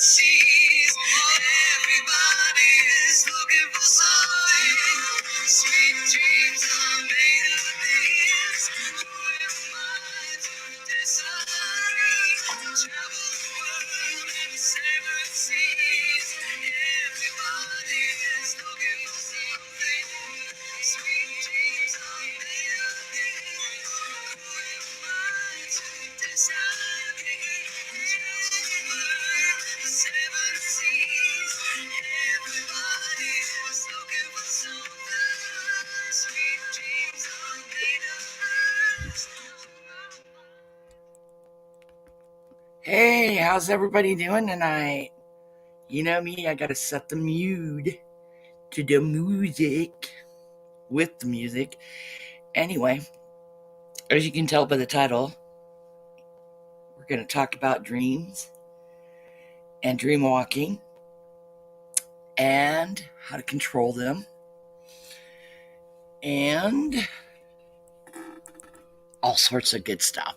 seas. Everybody's looking for something. Sweet dreams are made of these. Who am I to disagree? Travel the world and savor the seas. Everybody is looking for something. Sweet dreams are made of these. Who am I to disagree? Travel the world and savor the seas. Everybody is looking for something. Sweet dreams are made of us. Hey, how's everybody doing tonight? You know me, I gotta set the mood to the music, with the music. Anyway, as you can tell by the title, we're gonna talk about dreams and dream walking and how to control them and all sorts of good stuff.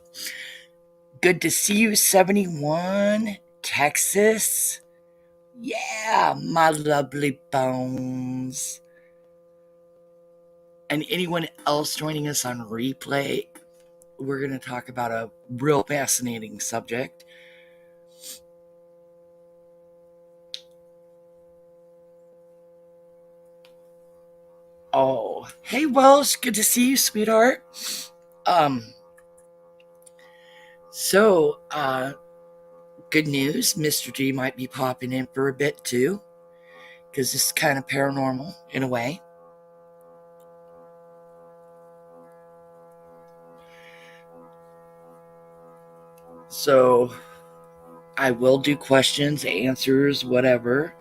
Good to see you, 71, Texas. Yeah, my lovely bones. And anyone else joining us on replay, we're going to talk about a real fascinating subject. Oh, hey, Wells, good to see you, sweetheart. So, good news, Mr. G might be popping in for a bit too, because it's kind of paranormal in a way. So, I will do questions, answers, whatever.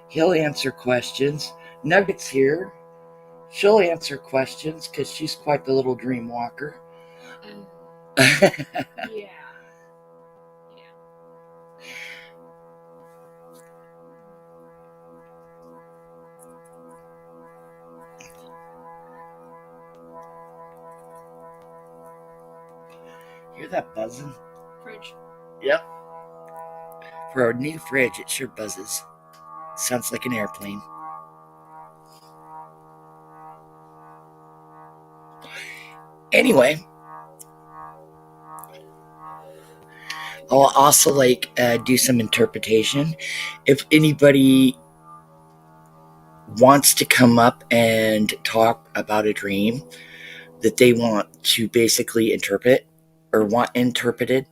He'll answer questions. Nugget's here. She'll answer questions because she's quite the little dream walker. Yeah. Hear that buzzing? Fridge. Yep. For a new fridge, it sure buzzes. Sounds like an airplane. Anyway, I'll also do some interpretation. If anybody wants to come up and talk about a dream that they want to basically interpret or want interpreted,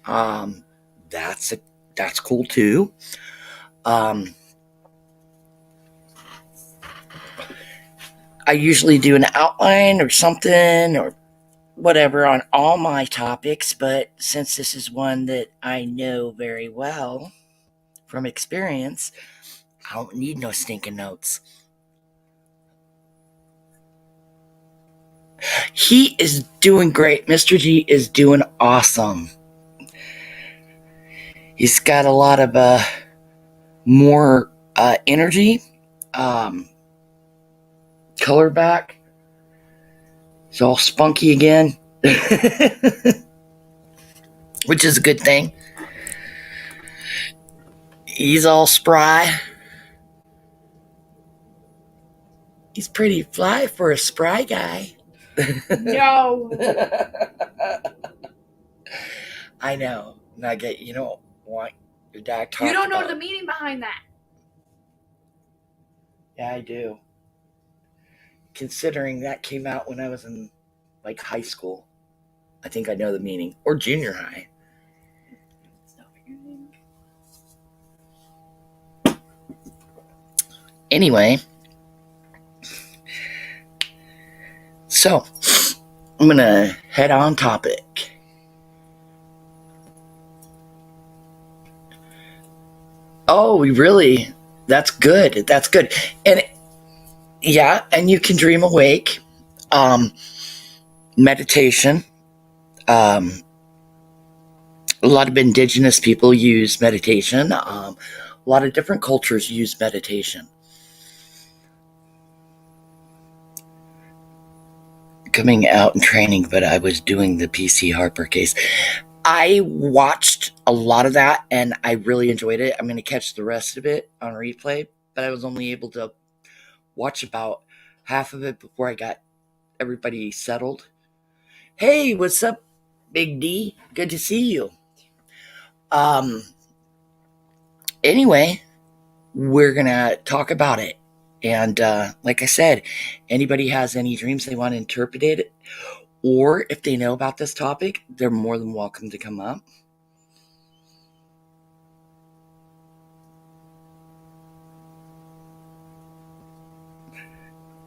that's cool too. I usually do an outline or something or whatever on all my topics, but since this is one that I know very well from experience, I don't need no stinking notes. He is doing great. Mr. G is doing awesome. He's got a lot of more energy, color back. He's all spunky again, which is a good thing. He's all spry. He's pretty fly for a spry guy. No. I know. Nugget, you don't want your dad talking. You don't know the meaning behind that. Yeah, I do. Considering that came out when I was in high school. I think I know the meaning. Or junior high. Anyway. So, I'm going to head on topic. Oh, really? That's good. That's good. And yeah, and you can dream awake. Meditation. A lot of indigenous people use meditation. A lot of different cultures use meditation. Coming out and training, but I was doing the PC Harper case. I watched a lot of that, and I really enjoyed it. I'm going to catch the rest of it on replay, but I was only able to watch about half of it before I got everybody settled. Hey, what's up, Big D? Good to see you. Um, anyway, we're going to talk about it. And like I said, anybody has any dreams they want interpreted, or if they know about this topic, they're more than welcome to come up.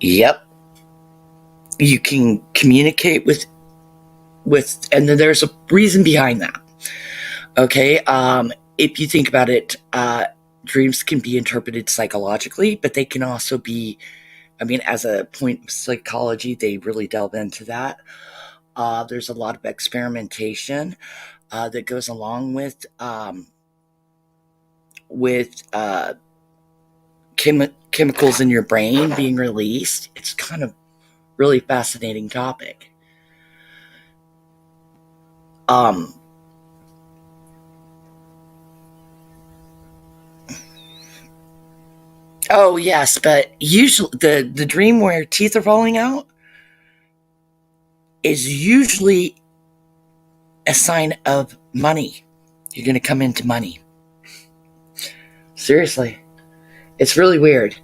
Yep. You can communicate with and there's a reason behind that. Okay. If you think about it, dreams can be interpreted psychologically, but they can also be, I mean, as a point of psychology, they really delve into that. There's a lot of experimentation that goes along with chemicals in your brain being released. It's kind of really fascinating topic. Oh yes, but usually the dream where teeth are falling out is usually a sign of money. You're going to come into money. Seriously, it's really weird.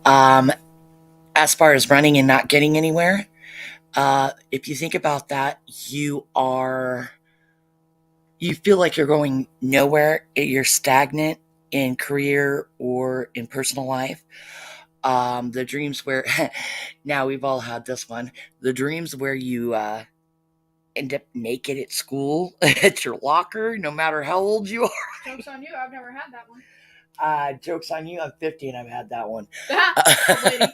As far as running and not getting anywhere, if you think about that, you feel like you're going nowhere. You're stagnant in career or in personal life. The dreams where now we've all had this one. The dreams where you end up naked at school at your locker, no matter how old you are. Joke's on you. I've never had that one. Joke's on you. I'm 50 and I've had that one. Lady.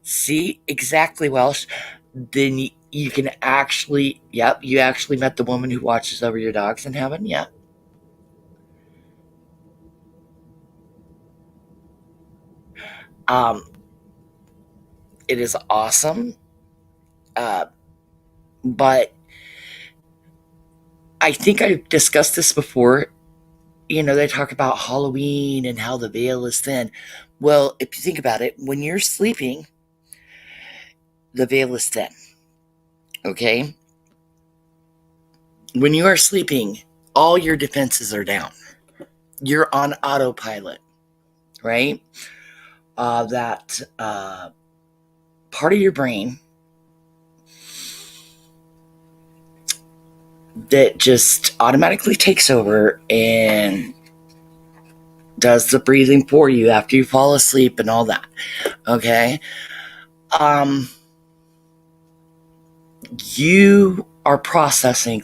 See, exactly, Welsh. Then you can actually, yep, you actually met the woman who watches over your dogs in heaven. Yeah. It is awesome. But I think I've discussed this before. You know, they talk about Halloween and how the veil is thin. Well, if you think about it, when you're sleeping, the veil is thin. Okay? When you are sleeping, all your defenses are down. You're on autopilot, right? That part of your brain that just automatically takes over and does the breathing for you after you fall asleep and all that. Okay? You are processing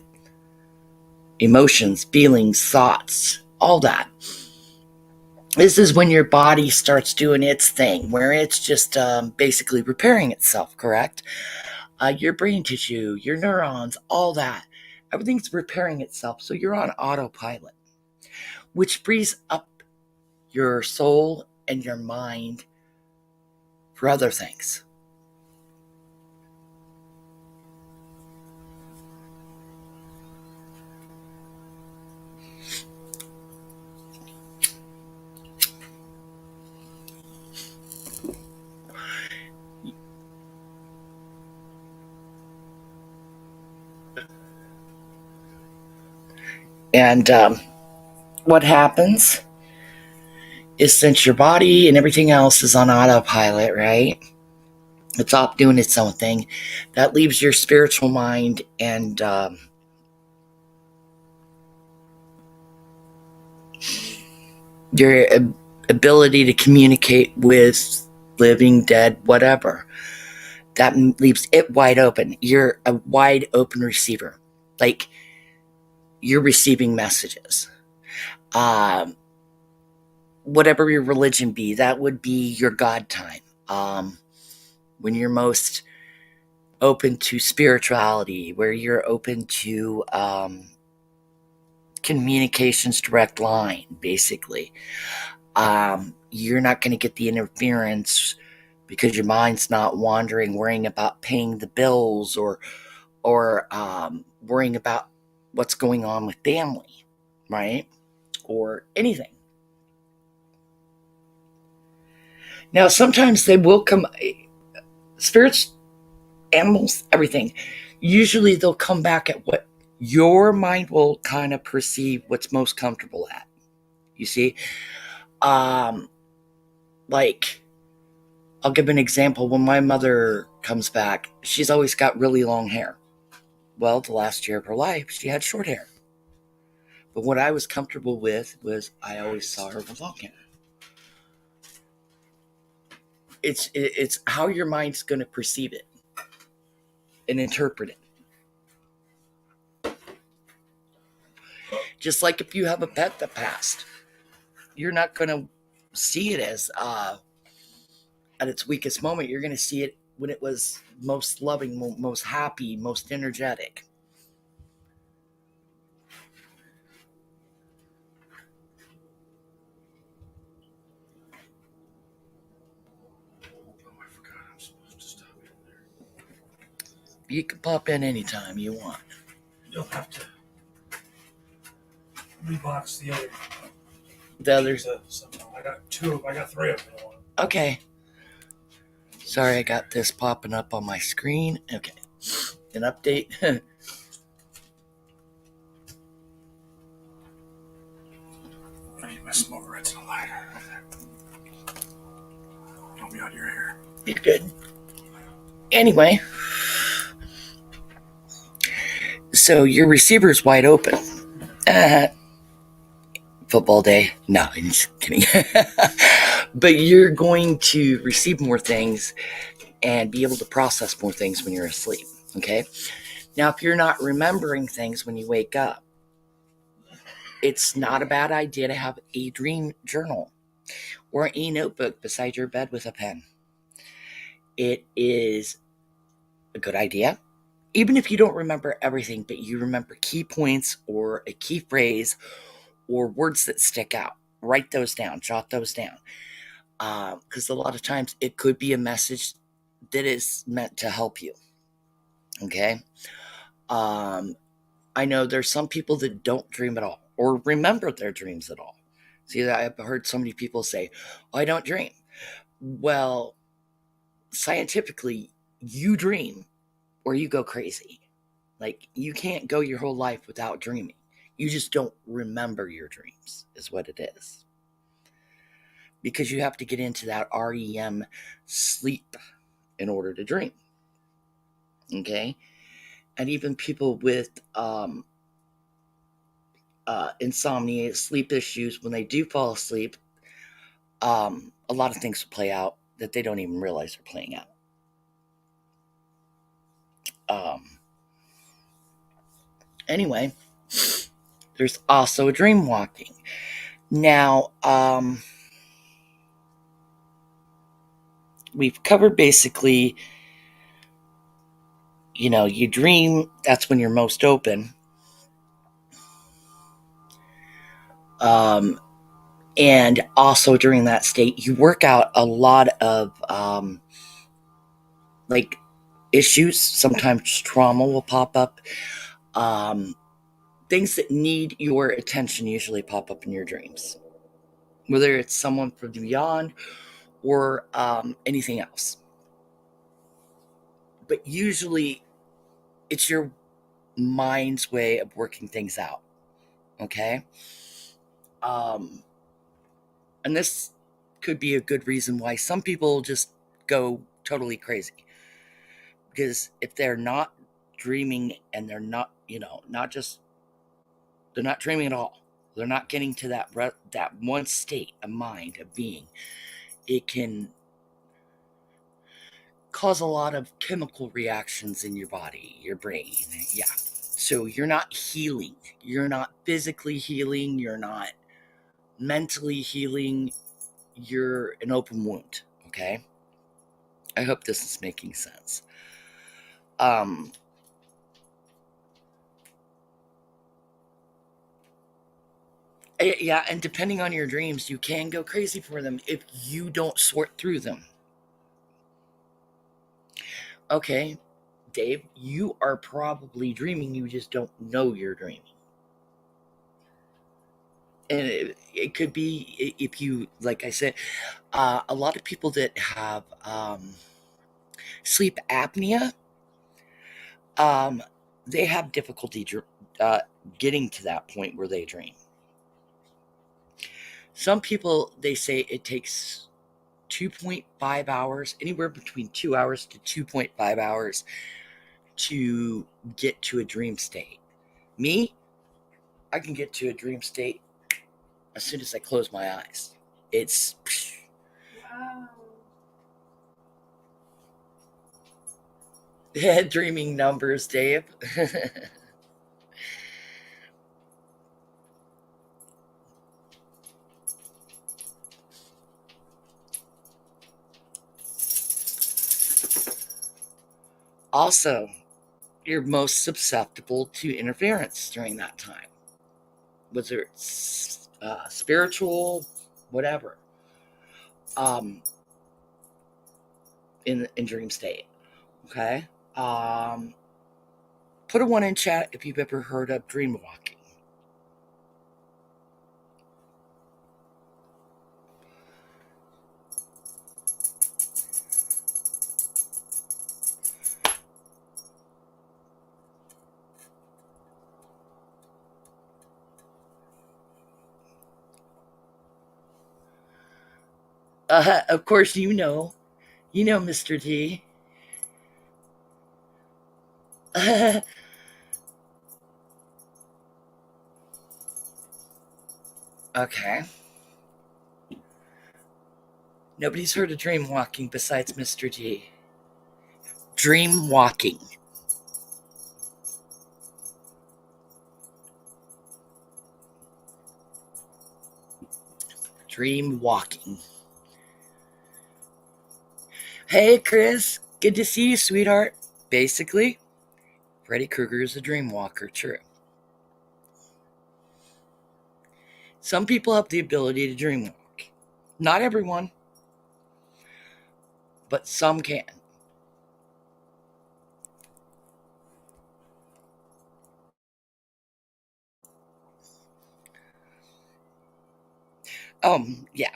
emotions, feelings, thoughts, all that. This is when your body starts doing its thing, where it's just basically repairing itself, correct? Your brain tissue, your neurons, all that. Everything's repairing itself, so you're on autopilot, which frees up your soul and your mind for other things. And what happens is, since your body and everything else is on autopilot, right? It's off doing its own thing. That leaves your spiritual mind and your ability to communicate with living, dead, whatever. That leaves it wide open. You're a wide open receiver. Like, you're receiving messages. Whatever your religion be, that would be your God time. When you're most open to spirituality, where you're open to communications direct line, basically. You're not going to get the interference because your mind's not wandering, worrying about paying the bills or or worrying about what's going on with family, right? Or anything. Now, sometimes they will come, spirits, animals, everything. Usually they'll come back at what your mind will kind of perceive what's most comfortable at. You see? Um, like, I'll give an example. When my mother comes back, she's always got really long hair. Well, the last year of her life, she had short hair. But what I was comfortable with was I always saw her with long hair. It's how your mind's going to perceive it and interpret it. Just like if you have a pet that passed, you're not going to see it as at its weakest moment. You're going to see it when it was most loving, most happy, most energetic. Oh, I forgot I'm supposed to stop in there. You can pop in anytime you want. You'll have to rebox the other. The others. Somehow. I got 3 of them. Okay. Sorry, I got this popping up on my screen. Okay. An update. I need my smoker. It's a lighter. Don't be out your hair. You're good. Anyway. So your receiver's wide open. Football day. No, I'm just kidding. But you're going to receive more things and be able to process more things when you're asleep. Okay? Now, if you're not remembering things when you wake up, it's not a bad idea to have a dream journal or a notebook beside your bed with a pen. It is a good idea. Even if you don't remember everything, but you remember key points or a key phrase or words that stick out, write those down, jot those down. Because a lot of times it could be a message that is meant to help you. Okay? I know there's some people that don't dream at all or remember their dreams at all. See, I've heard so many people say, oh, I don't dream. Well, scientifically, you dream or you go crazy. Like, you can't go your whole life without dreaming. You just don't remember your dreams, is what it is. Because you have to get into that REM sleep in order to dream. Okay? And even people with insomnia, sleep issues, when they do fall asleep, a lot of things will play out that they don't even realize are playing out. Anyway, there's also dream walking. Now, we've covered basically, you dream, that's when you're most open. And also during that state, you work out a lot of like issues. Sometimes trauma will pop up. Things that need your attention usually pop up in your dreams, whether it's someone from beyond or anything else. But usually it's your mind's way of working things out. Okay? And this could be a good reason why some people just go totally crazy. Because if they're not dreaming and they're not, they're not dreaming at all. They're not getting to that one state of mind, of being. It can cause a lot of chemical reactions in your body, your brain. Yeah. So you're not healing. You're not physically healing. You're not mentally healing. You're an open wound. Okay? I hope this is making sense. Yeah, and depending on your dreams, you can go crazy for them if you don't sort through them. Okay, Dave, you are probably dreaming, you just don't know you're dreaming. And it could be, if you, like I said, a lot of people that have sleep apnea, um, they have difficulty uh, getting to that point where they dream. Some people, they say it takes 2.5 hours, anywhere between 2 hours to 2.5 hours to get to a dream state. Me, I can get to a dream state as soon as I close my eyes. It's Wow. dreaming numbers, Dave. Also, you're most susceptible to interference during that time, whether it's spiritual, whatever, um, in dream state. Okay. Um, Put a one in chat if you've ever heard of dream walking. Of course, Mr. D. Okay. Nobody's heard of dream walking besides Mr. D. Dream walking. Dream walking. Hey, Chris. Good to see you, sweetheart. Basically, Freddy Krueger is a dream walker, true. Some people have the ability to dream walk. Not everyone, but some can. Yeah.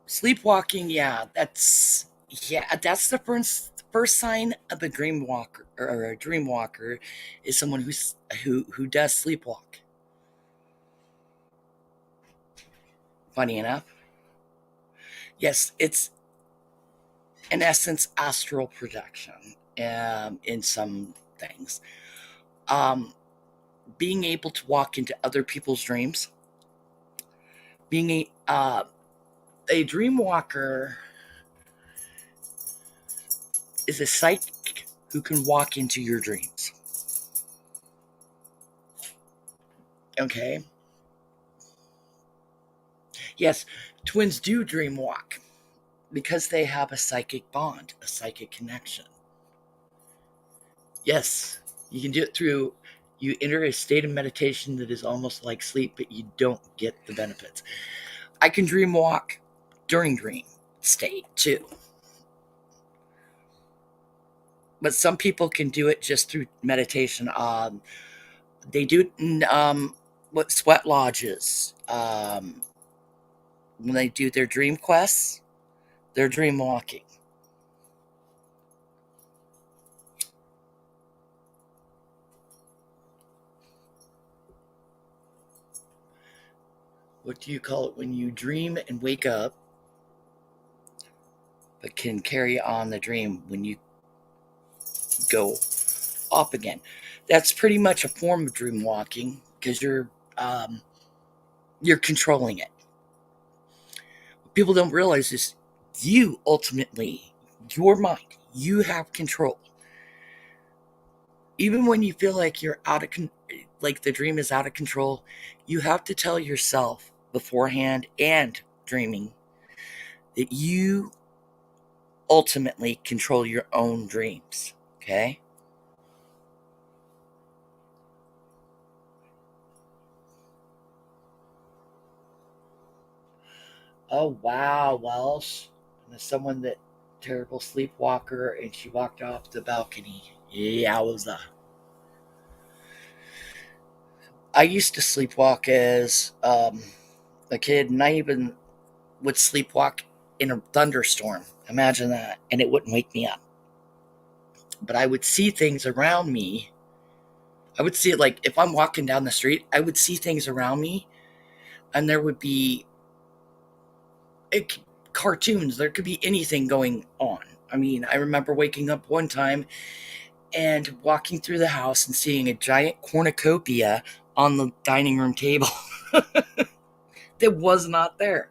Sleepwalking, that's the first sign of a dream walker, or a dream walker is someone who does sleepwalk. Funny enough. Yes, it's in essence astral projection, in some things. Um, Being able to walk into other people's dreams, being a dream walker is a psychic who can walk into your dreams. Okay. Yes, twins do dream walk because they have a psychic bond, a psychic connection. Yes, you can do it through, you enter a state of meditation that is almost like sleep, but you don't get the benefits. I can dream walk during dream state too. But some people can do it just through meditation. They do it in what sweat lodges. When they do their dream quests, they're dream walking. What do you call it when you dream and wake up, but can carry on the dream when you go up again? That's pretty much a form of dream walking because you're controlling it. What people don't realize is you ultimately, your mind, you have control. Even when you feel like you're like the dream is out of control, you have to tell yourself beforehand and dreaming that you ultimately control your own dreams. Okay? Oh wow, Welsh. And there's someone that terrible sleepwalker and she walked off the balcony. Yowza. I used to sleepwalk as a kid, and I even would sleepwalk in a thunderstorm. Imagine that. And it wouldn't wake me up. But I would see things around me. I would see it like if I'm walking down the street, I would see things around me, and there would be cartoons. There could be anything going on. I mean, I remember waking up one time and walking through the house and seeing a giant cornucopia on the dining room table that was not there.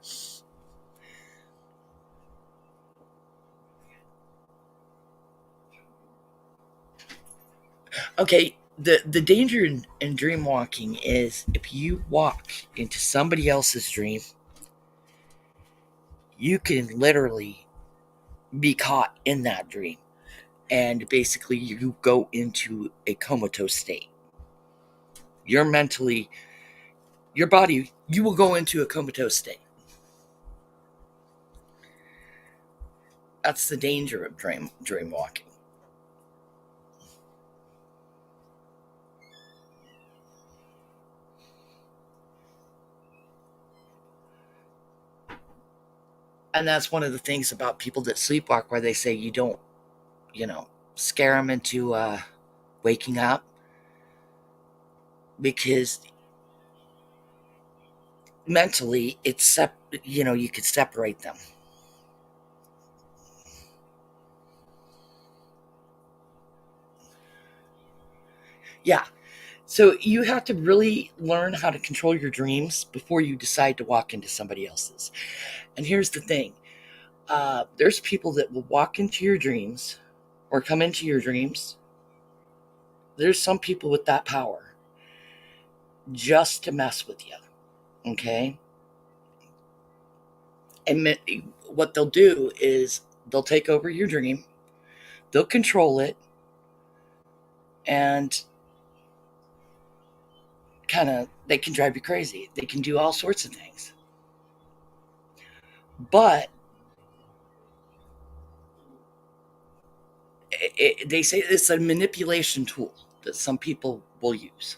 Okay, the danger in dream walking is if you walk into somebody else's dream, you can literally be caught in that dream, and basically you go into a comatose state. You're mentally, your body, you will go into a comatose state. That's the danger of dream walking. And that's one of the things about people that sleepwalk, where they say you don't, you know, scare them into waking up, because mentally it's you could separate them. Yeah. So you have to really learn how to control your dreams before you decide to walk into somebody else's. And here's the thing. There's people that will walk into your dreams or come into your dreams. There's some people with that power just to mess with you. Okay. And what they'll do is they'll take over your dream, they'll control it, and they can drive you crazy. They can do all sorts of things. But they say it's a manipulation tool that some people will use.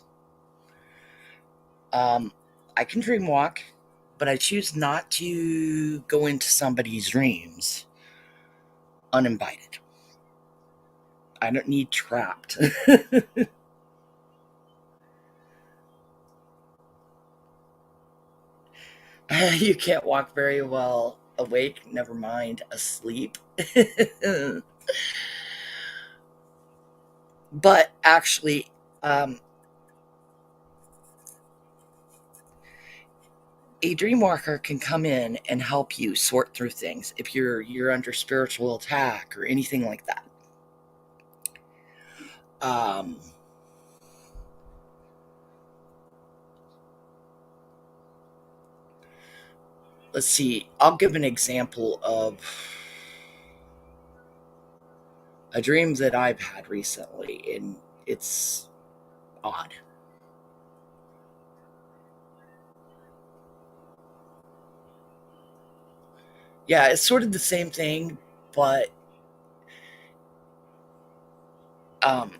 I can dream walk, but I choose not to go into somebody's dreams uninvited. I don't need trapped. You can't walk very well awake, never mind asleep. But actually, a dreamwalker can come in and help you sort through things if you're under spiritual attack or anything like that. Um, let's see. I'll give an example of a dream that I've had recently, and it's odd. Yeah, it's sort of the same thing, but um,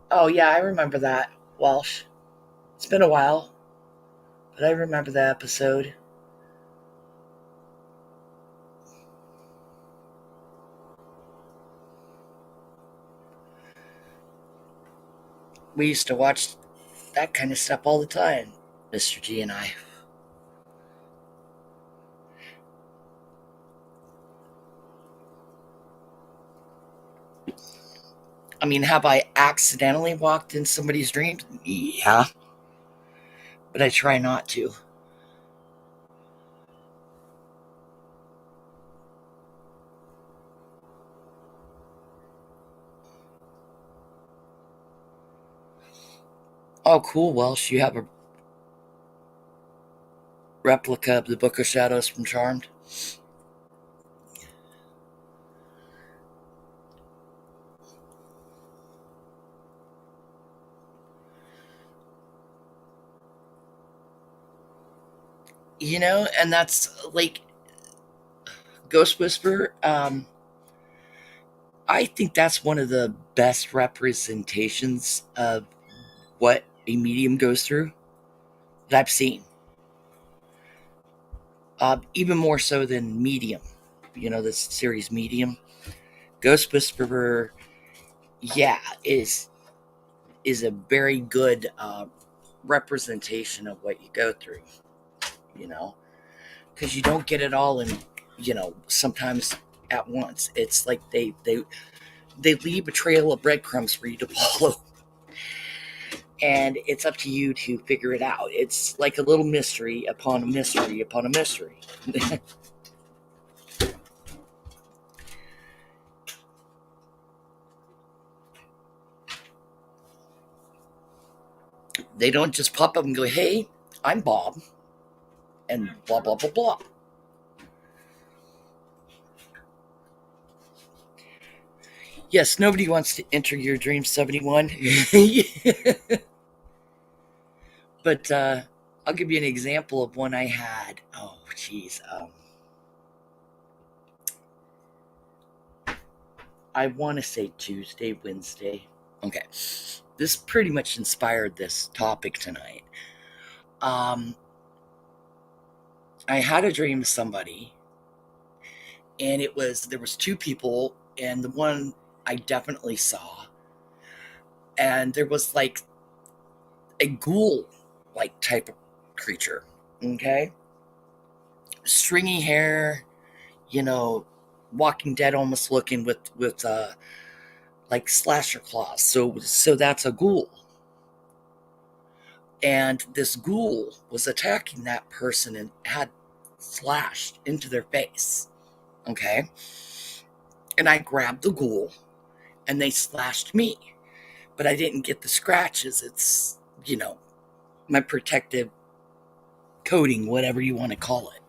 oh yeah, I remember that, Walsh. It's been a while, but I remember that episode. We used to watch that kind of stuff all the time, Mr. G and I. I mean, have I accidentally walked in somebody's dreams? Yeah, but I try not to. Oh, cool, Welsh. You have a replica of the Book of Shadows from Charmed? And that's like Ghost Whisperer. I think that's one of the best representations of what a medium goes through that I've seen. Even more so than Medium, this series Medium. Ghost Whisperer, yeah, is a very good representation of what you go through, because you don't get it all in, sometimes at once. It's like they leave a trail of breadcrumbs for you to follow, and it's up to you to figure it out. It's like a little mystery upon a mystery upon a mystery. They don't just pop up and go, "Hey, I'm Bob," and blah blah blah blah. Yes, nobody wants to enter your dream, 71. But I'll give you an example of one I had. Oh, geez. I want to say Tuesday, Wednesday. Okay. This pretty much inspired this topic tonight. I had a dream of somebody, and there was two people, and the one I definitely saw, and there was like a ghoul like type of creature. Okay. Stringy hair, Walking Dead almost looking with like slasher claws. So that's a ghoul. And this ghoul was attacking that person and had slashed into their face. Okay. And I grabbed the ghoul and they slashed me. But I didn't get the scratches. It's, my protective coating, whatever you want to call it.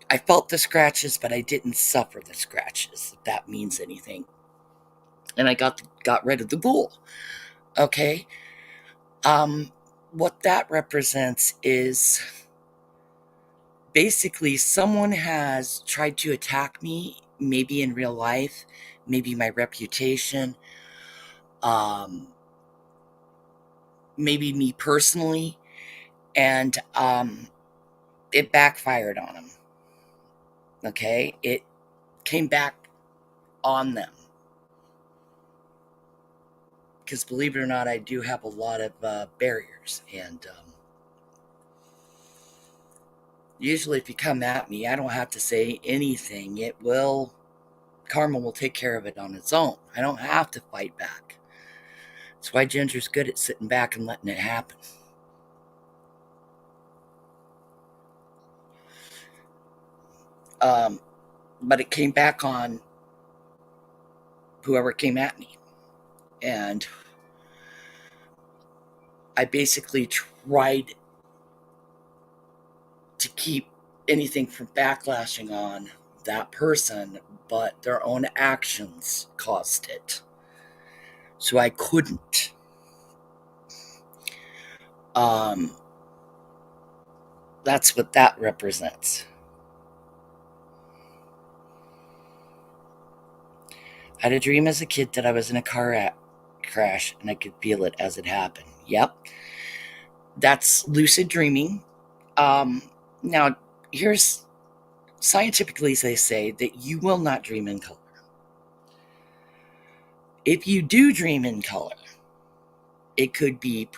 I felt the scratches, but I didn't suffer the scratches, if that means anything. And I got rid of the ghoul. Okay. What that represents is basically someone has tried to attack me, maybe in real life, maybe my reputation, maybe me personally, and it backfired on them. Okay, it came back on them. Because believe it or not, I do have a lot of barriers, and usually if you come at me, I don't have to say anything. Karma will take care of it on its own. I don't have to fight back. That's why Ginger's good at sitting back and letting it happen. But it came back on whoever came at me. And I basically tried to keep anything from backlashing on that person, but their own actions caused it. So I couldn't. That's what that represents. I had a dream as a kid that I was in a car crash and I could feel it as it happened. Yep. That's lucid dreaming. Now, here's scientifically, they say that you will not dream in color. If you do dream in color, it could be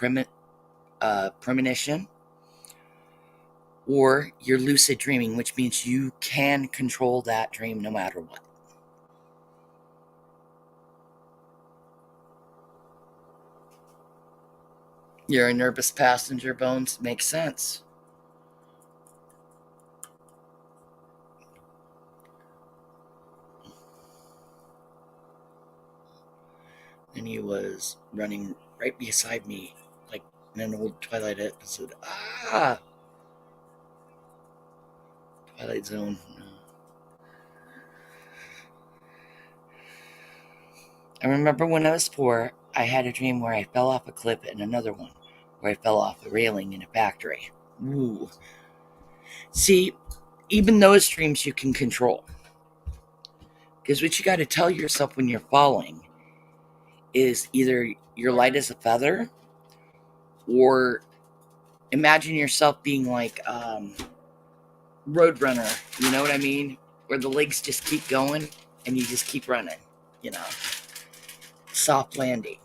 premonition, or you're lucid dreaming, which means you can control that dream no matter what. You're a nervous passenger, Bones. Makes sense. And he was running right beside me, like in an old Twilight episode. Twilight Zone. I remember when I was 4, I had a dream where I fell off a cliff, and another one where I fell off a railing in a factory. Ooh. See, even those dreams you can control. Because what you got to tell yourself when you're falling is either you're light as a feather, or imagine yourself being like Roadrunner, you know what I mean? Where the legs just keep going and you just keep running, you know. Soft landing.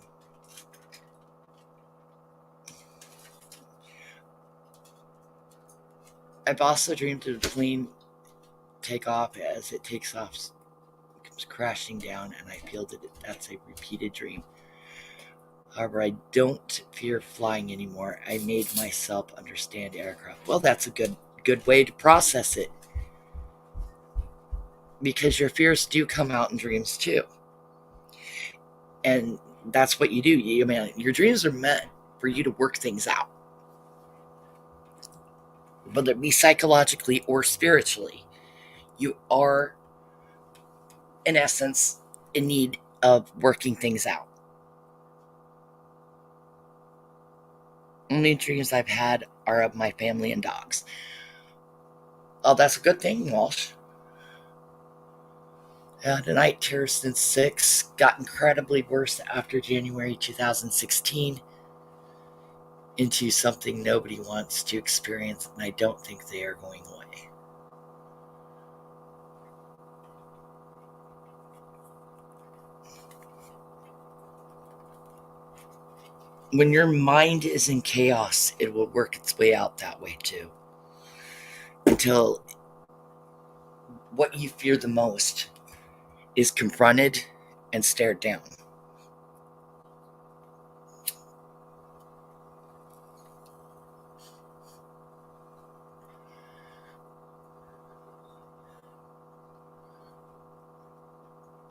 I've also dreamed of the plane take off. As it takes off, it comes crashing down, and I feel that that's a repeated dream. However, I don't fear flying anymore. I made myself understand aircraft. Well, that's a good way to process it, because your fears do come out in dreams too, and that's what you do. Your dreams are meant for you to work things out, whether it be psychologically or spiritually. You are, in essence, in need of working things out. Only dreams I've had are of my family and dogs. Oh, that's a good thing, Walsh. The night terrors since 6 got incredibly worse after January 2016 into something nobody wants to experience, and I don't think they are going away. When your mind is in chaos, it will work its way out that way too. Until what you fear the most is confronted and stared down.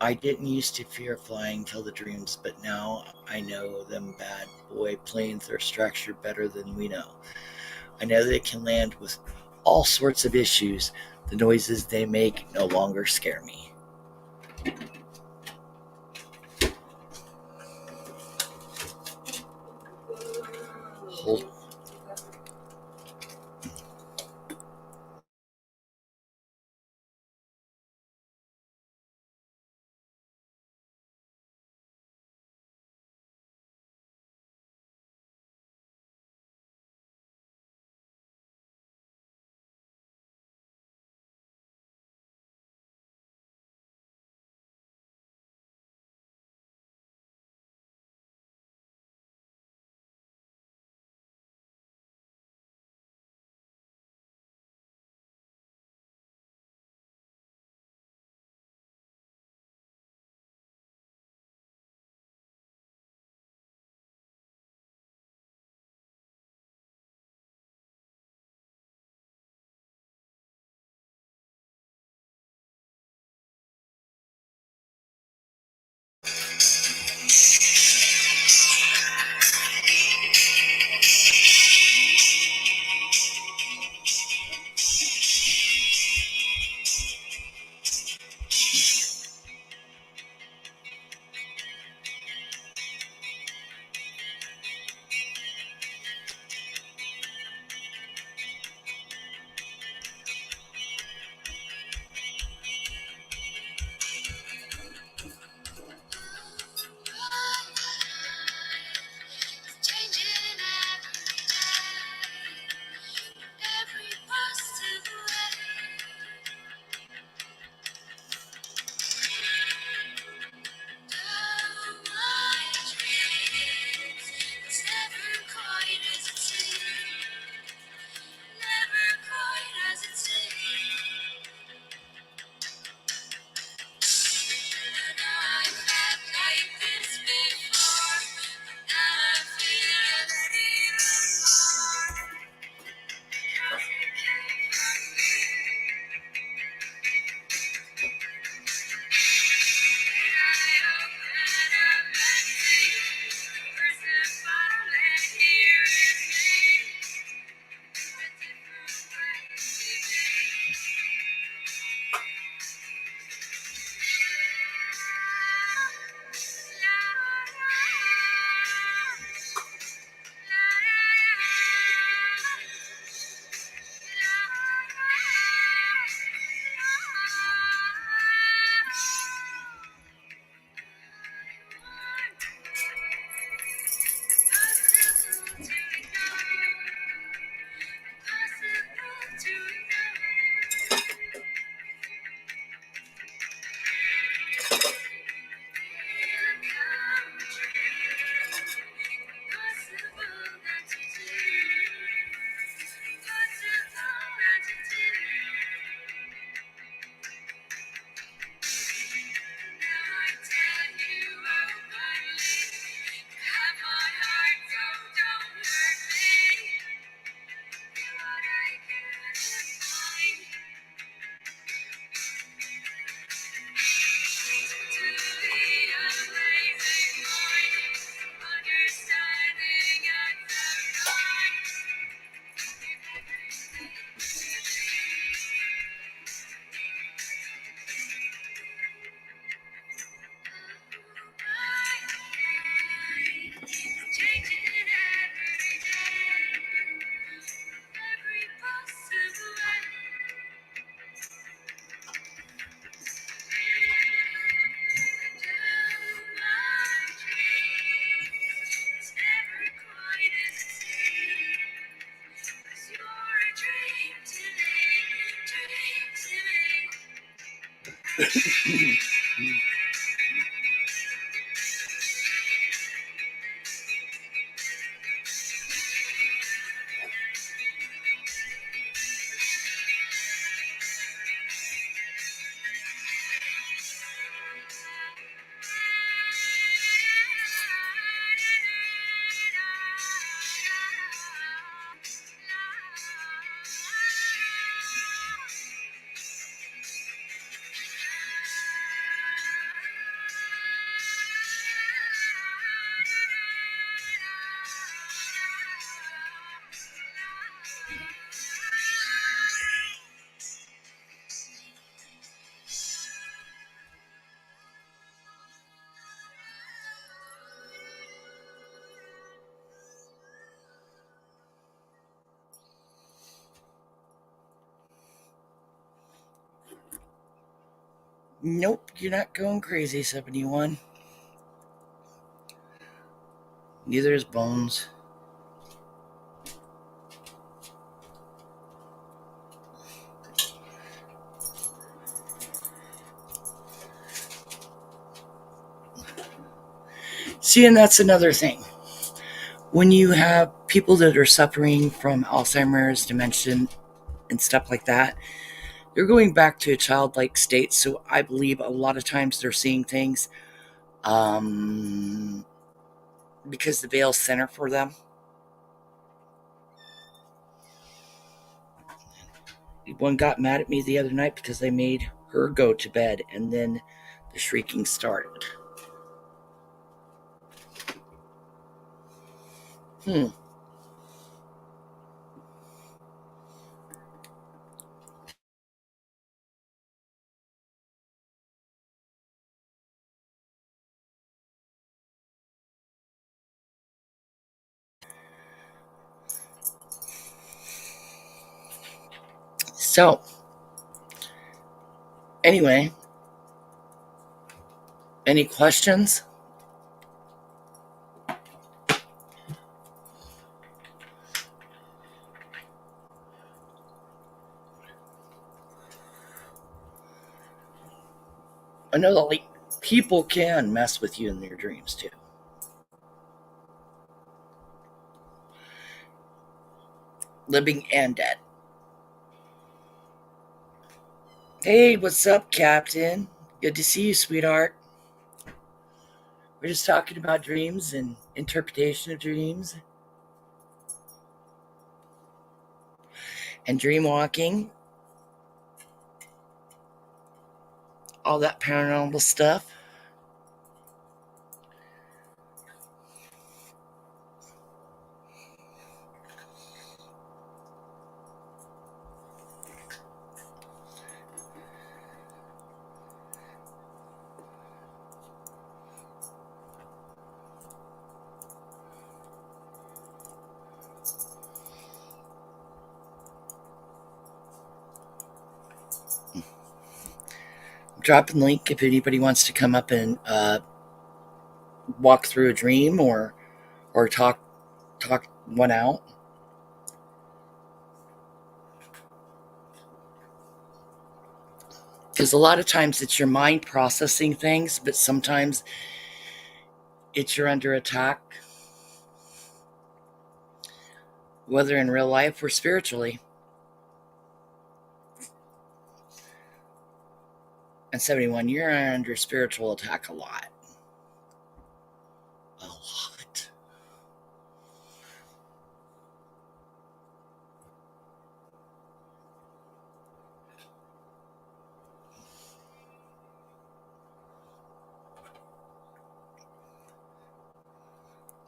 I didn't used to fear flying till the dreams, but now I know them bad boy planes are structured better than we know. I know they can land with all sorts of issues. The noises they make no longer scare me. Hold Nope, you're not going crazy, 71. Neither is Bones. See, and that's another thing. When you have people that are suffering from Alzheimer's, dementia, and stuff like that, they're going back to a childlike state. So I believe a lot of times they're seeing things because the veil's center for them. One got mad at me the other night because I made her go to bed, and then the shrieking started. So, anyway, any questions? I know that like people can mess with you in their dreams too. Living and dead. Hey, what's up, Captain? Good to see you, sweetheart. We're just talking about dreams and interpretation of dreams and dream walking, all that paranormal stuff. Drop a link if anybody wants to come up and walk through a dream or talk one out. Because a lot of times it's your mind processing things, but sometimes it's you're under attack, whether in real life or spiritually. And 71, you're under spiritual attack a lot. A lot.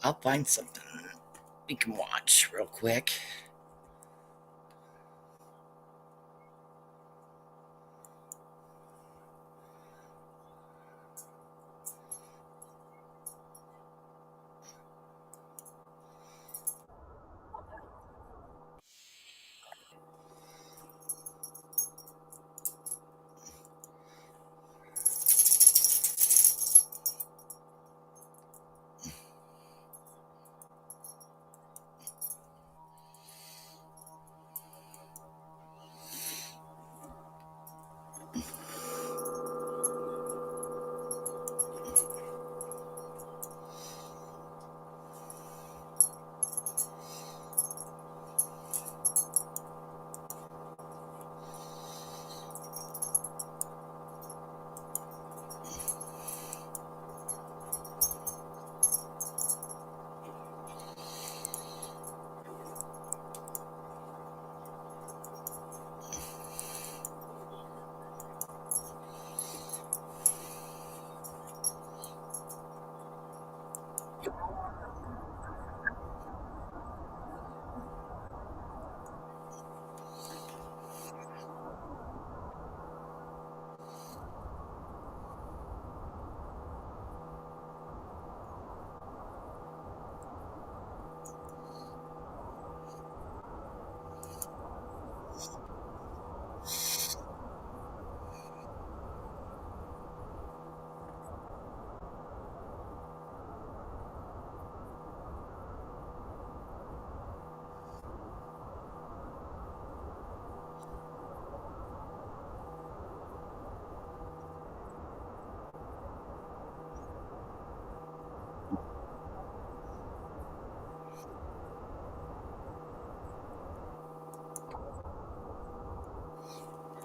I'll find something we can watch real quick.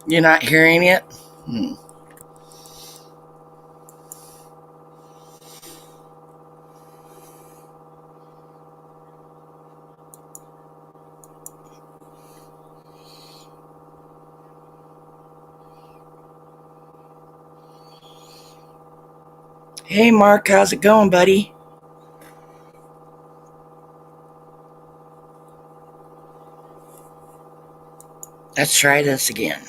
You're not hearing it? Hey, Mark, how's it going, buddy? Let's try this again.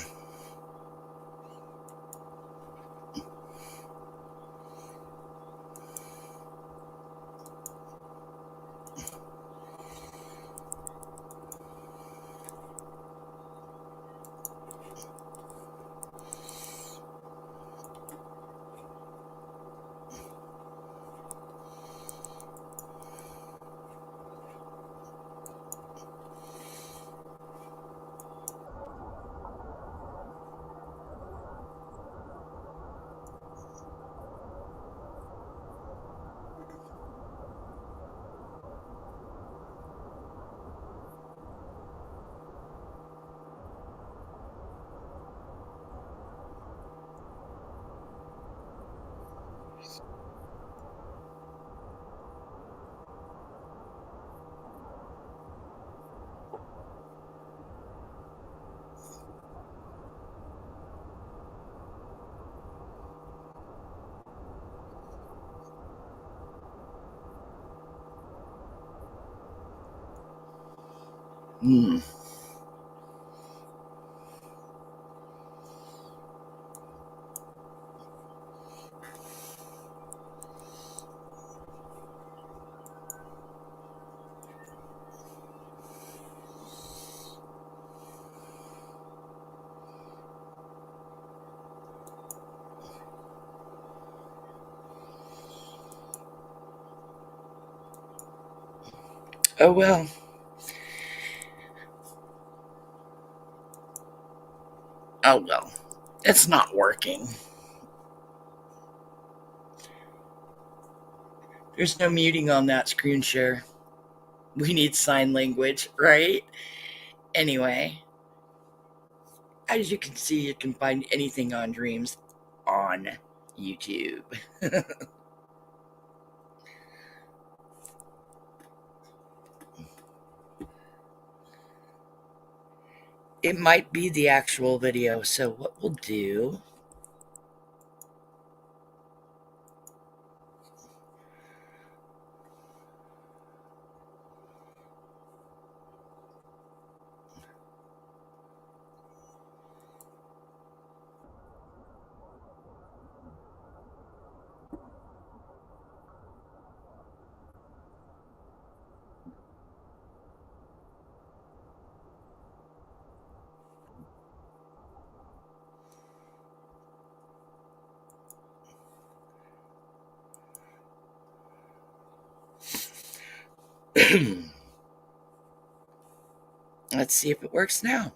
Hmm. Oh, well. Oh, well. It's not working. There's no muting on that screen share. We need sign language, right? Anyway, as you can see, you can find anything on Dreams on YouTube. It might be the actual video, so what we'll do. Let's see if it works now.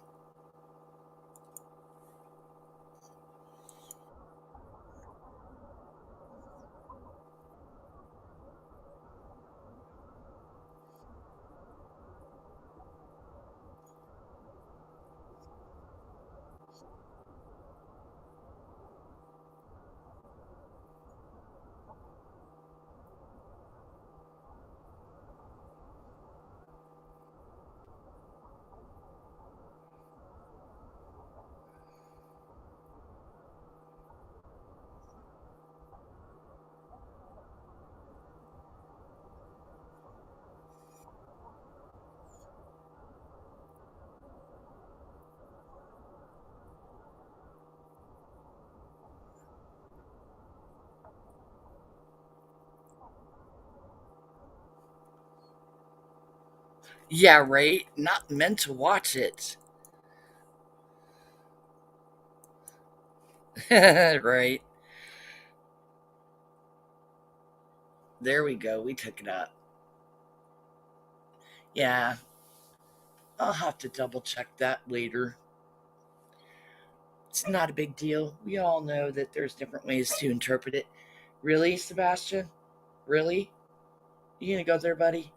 Yeah, right? Not meant to watch it. Right. There we go. We took it up. Yeah, I'll have to double check that later. It's not a big deal. We all know that there's different ways to interpret it. Really, Sebastian? Really? You gonna go there, buddy?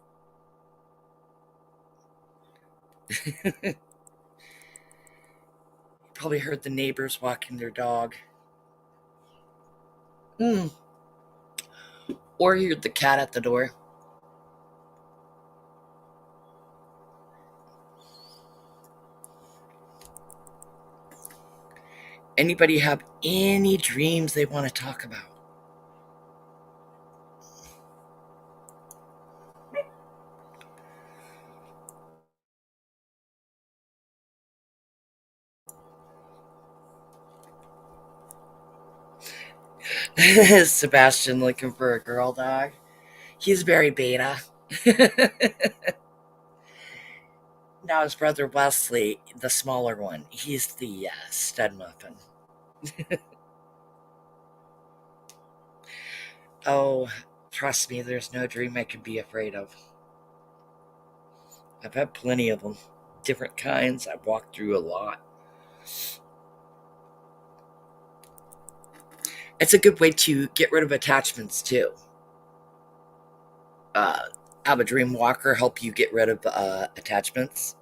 Probably heard the neighbors walking their dog. Or you heard the cat at the door. Anybody have any dreams they want to talk about? Sebastian looking for a girl dog. He's very beta. Now his brother Wesley, the smaller one, he's the stud muffin. Oh, trust me, there's no dream I could be afraid of. I've had plenty of them, different kinds. I've walked through a lot. It's a good way to get rid of attachments too. Have a dream walker help you get rid of attachments.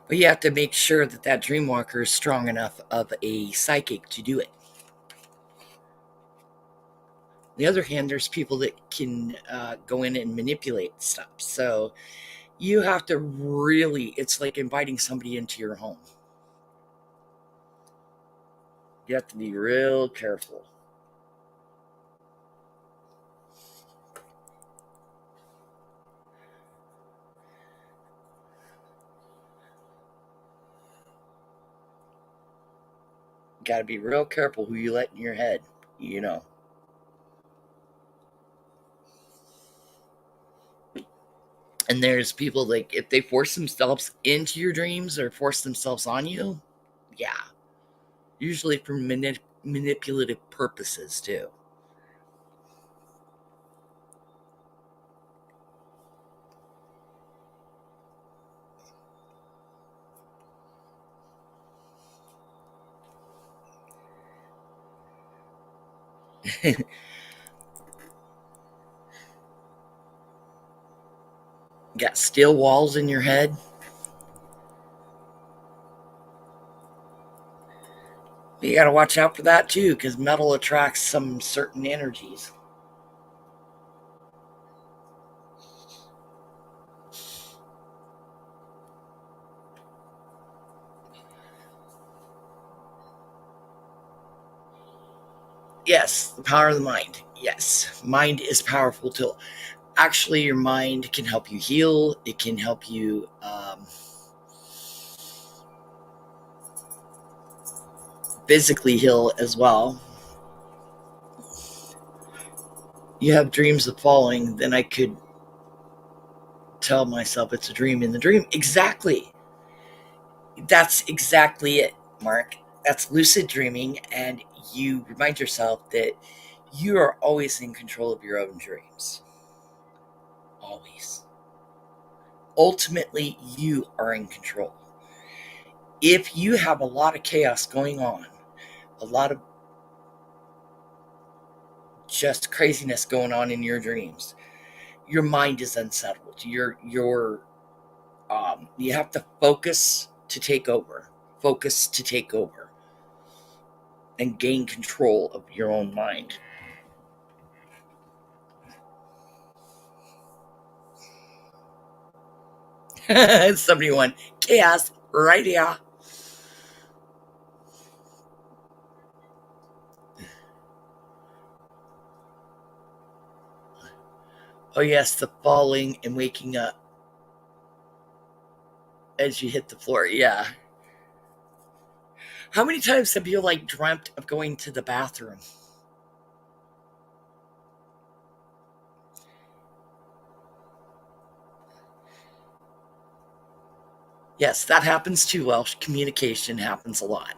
But you have to make sure that that dream walker is strong enough of a psychic to do it. On the other hand, there's people that can go in and manipulate stuff. So you have to really, it's like inviting somebody into your home. You have to be real careful. You got to be real careful who you let in your head, you know. And there's people like, if they force themselves into your dreams or force themselves on you, yeah. Usually for manipulative purposes, too. Got steel walls in your head. You got to watch out for that too, because metal attracts some certain energies. Yes, the power of the mind. Yes, mind is powerful too. Actually, your mind can help you heal. It can help you physically heal as well. You have dreams of falling, then I could tell myself it's a dream in the dream. Exactly. That's exactly it, Mark. That's lucid dreaming, and you remind yourself that you are always in control of your own dreams. Always. Ultimately, you are in control. If you have a lot of chaos going on, a lot of just craziness going on in your dreams, your mind is unsettled. You have to focus to take over. Focus to take over and gain control of your own mind. Somebody went, chaos, right here. Oh, yes, the falling and waking up as you hit the floor. Yeah. How many times have you dreamt of going to the bathroom? Yes, that happens too. Well, communication happens a lot.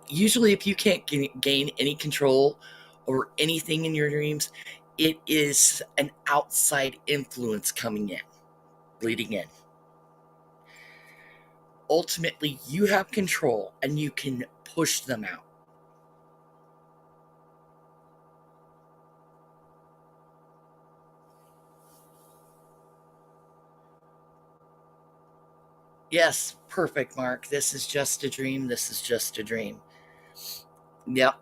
Usually, if you can't gain any control over anything in your dreams, it is an outside influence coming in, bleeding in. Ultimately, you have control and you can push them out. Yes, perfect, Mark. This is just a dream. This is just a dream. Yep,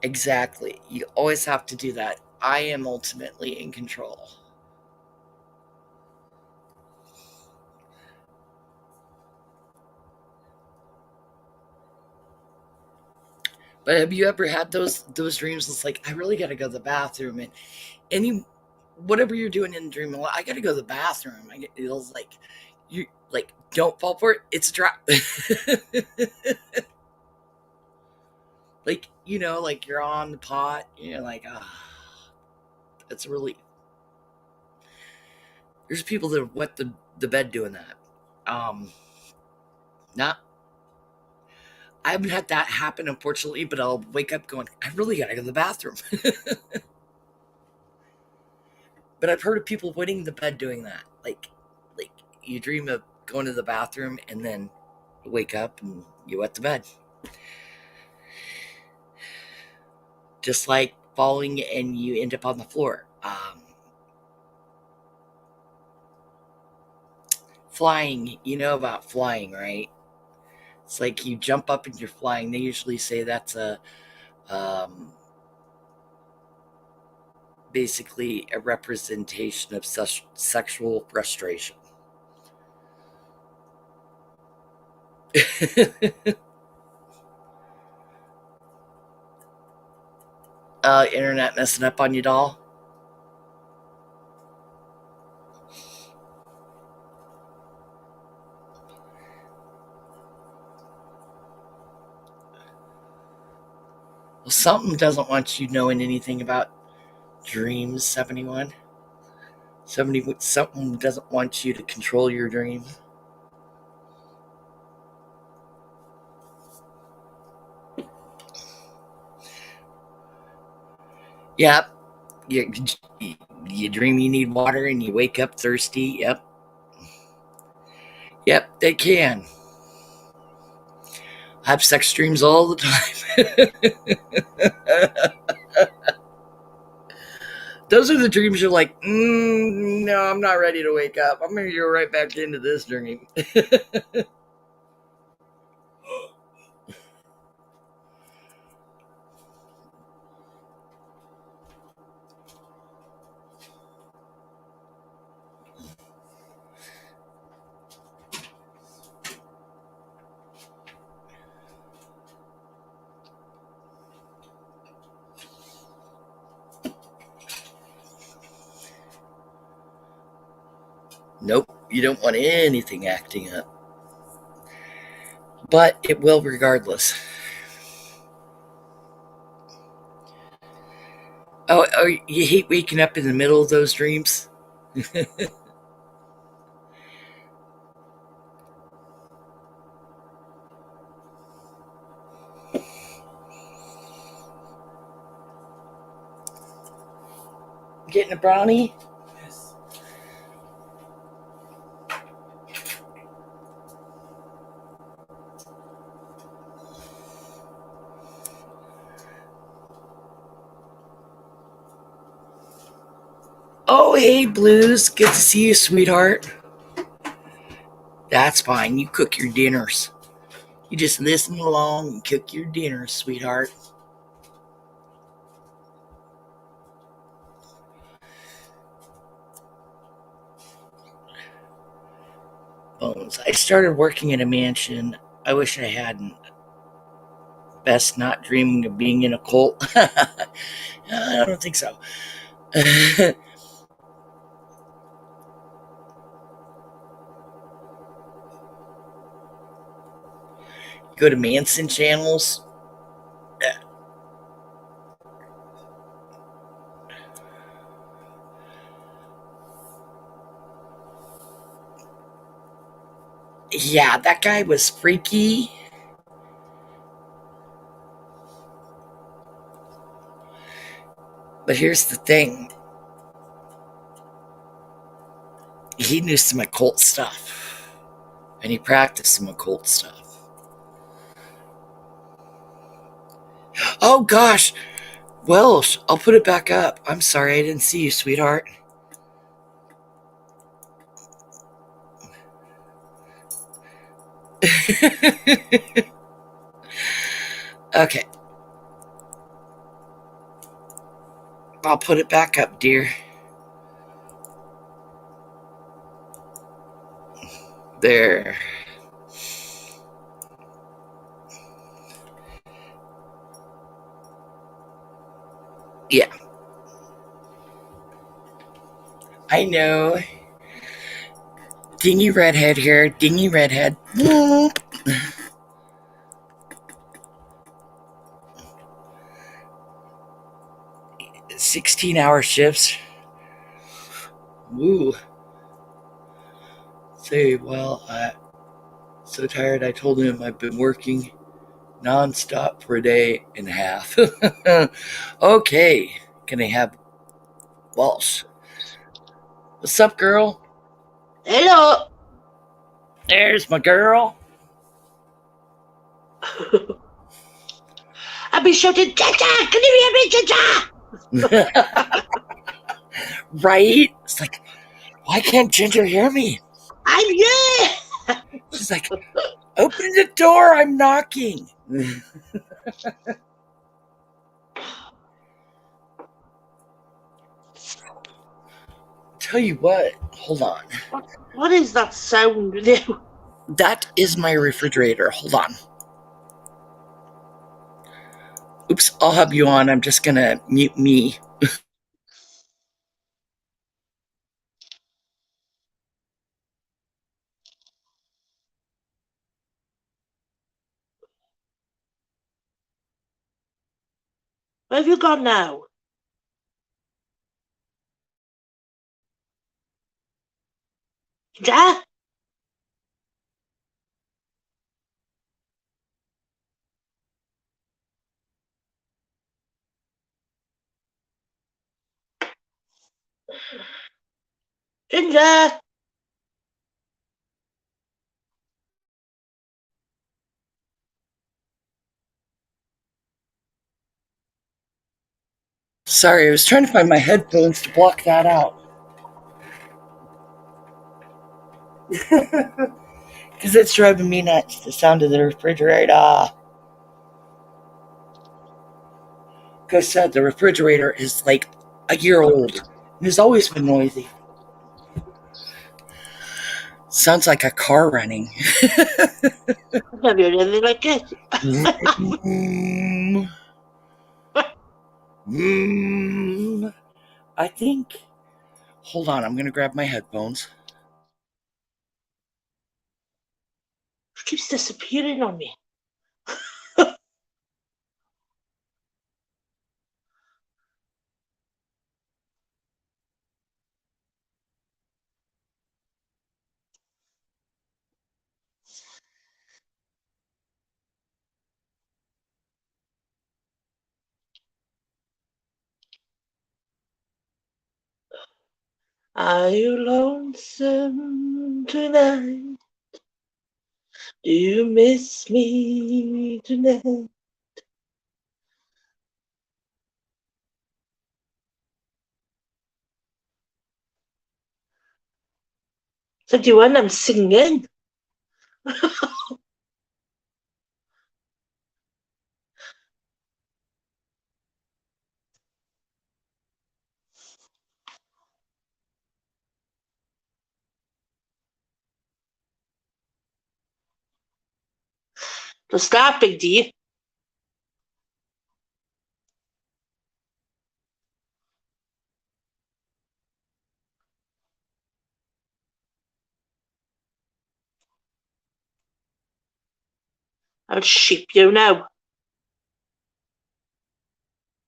exactly. You always have to do that. I am ultimately in control. But have you ever had those dreams? It's like I really got to go to the bathroom, and any whatever you're doing in the dream, well, I got to go to the bathroom. It feels like you like don't fall for it. It's a trap. Like like you're on the pot. You're like, it's a relief. There's people that have wet the bed doing that. Um, not I haven't had that happen, unfortunately, but I'll wake up going, I really gotta go to the bathroom. But I've heard of people wetting the bed doing that. Like you dream of going to the bathroom and then you wake up and you wet the bed. Just like falling and you end up on the floor. Flying, you know about flying, right? It's like you jump up and you're flying. They usually say that's a um, basically a representation of sexual frustration. Internet messing up on you, doll? Well, something doesn't want you knowing anything about dreams, 71. 70, something doesn't want you to control your dreams. Yep. You, you dream you need water and you wake up thirsty. Yep. Yep, they can. I have sex dreams all the time. Those are the dreams you're like, no, I'm not ready to wake up. I'm going to go right back into this dream. Nope, you don't want anything acting up. But it will regardless. Oh, you hate waking up in the middle of those dreams? Getting a brownie? Yes. Oh, hey, Blues. Good to see you, sweetheart. That's fine. You cook your dinners. You just listen along and cook your dinners, sweetheart. Bones. I started working in a mansion. I wish I hadn't. Best not dreaming of being in a cult. I don't think so. Go to Manson channels. Yeah, that guy was freaky. But here's the thing, he knew some occult stuff. And he practiced some occult stuff. Oh gosh, Well, I'll put it back up. I'm sorry I didn't see you, sweetheart. Okay. I'll put it back up, dear. There. Yeah. I know. Dingy redhead here. Dingy redhead. 16-hour shifts. Woo. Say, well, I'm so tired. I told him I've been working nonstop for a day and a half. Okay. Can I have Walsh? What's up, girl? Hello. There's my girl. I've been shouting, Tata! Can you hear me, Tata? Right? It's like, why can't Ginger hear me? I'm here. She's like, open the door, I'm knocking. Tell you what, hold on. What is that sound? That is my refrigerator. Hold on. Oops, I'll have you on. I'm just gonna mute me. Where have you gone now? Ginger? Ginger? Sorry, I was trying to find my headphones to block that out. Because it's driving me nuts, the sound of the refrigerator. Like I said, the refrigerator is like a year old. It has always been noisy. Sounds like a car running. I've never heard anything like it. I think. Hold on, I'm going to grab my headphones. It keeps disappearing on me. Are you lonesome tonight? Do you miss me tonight? So do you want them singing? So start, Big D. I'll sheep you now.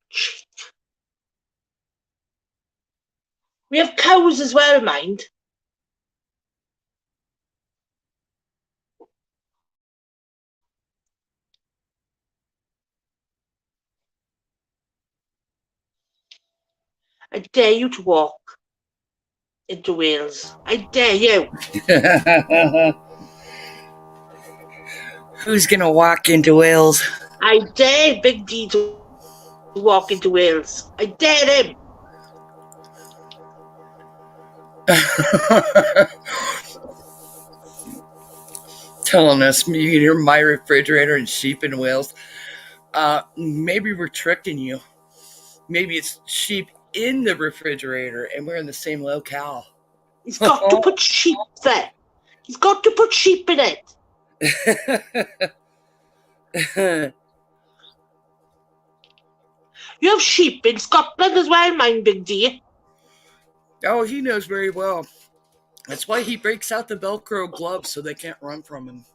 Sheep. We have cows as well, mind. I dare you to walk into Wales. I dare you. Who's going to walk into Wales? I dare Big D to walk into Wales. I dare him. Telling us you're my refrigerator and sheep in Wales. Maybe we're tricking you. Maybe it's sheep in the refrigerator and we're in the same locale. He's got to put sheep there. He's got to put sheep in it. You have sheep in Scotland as well, mind Big D. Oh, he knows very well. That's why he breaks out the Velcro gloves so they can't run from him.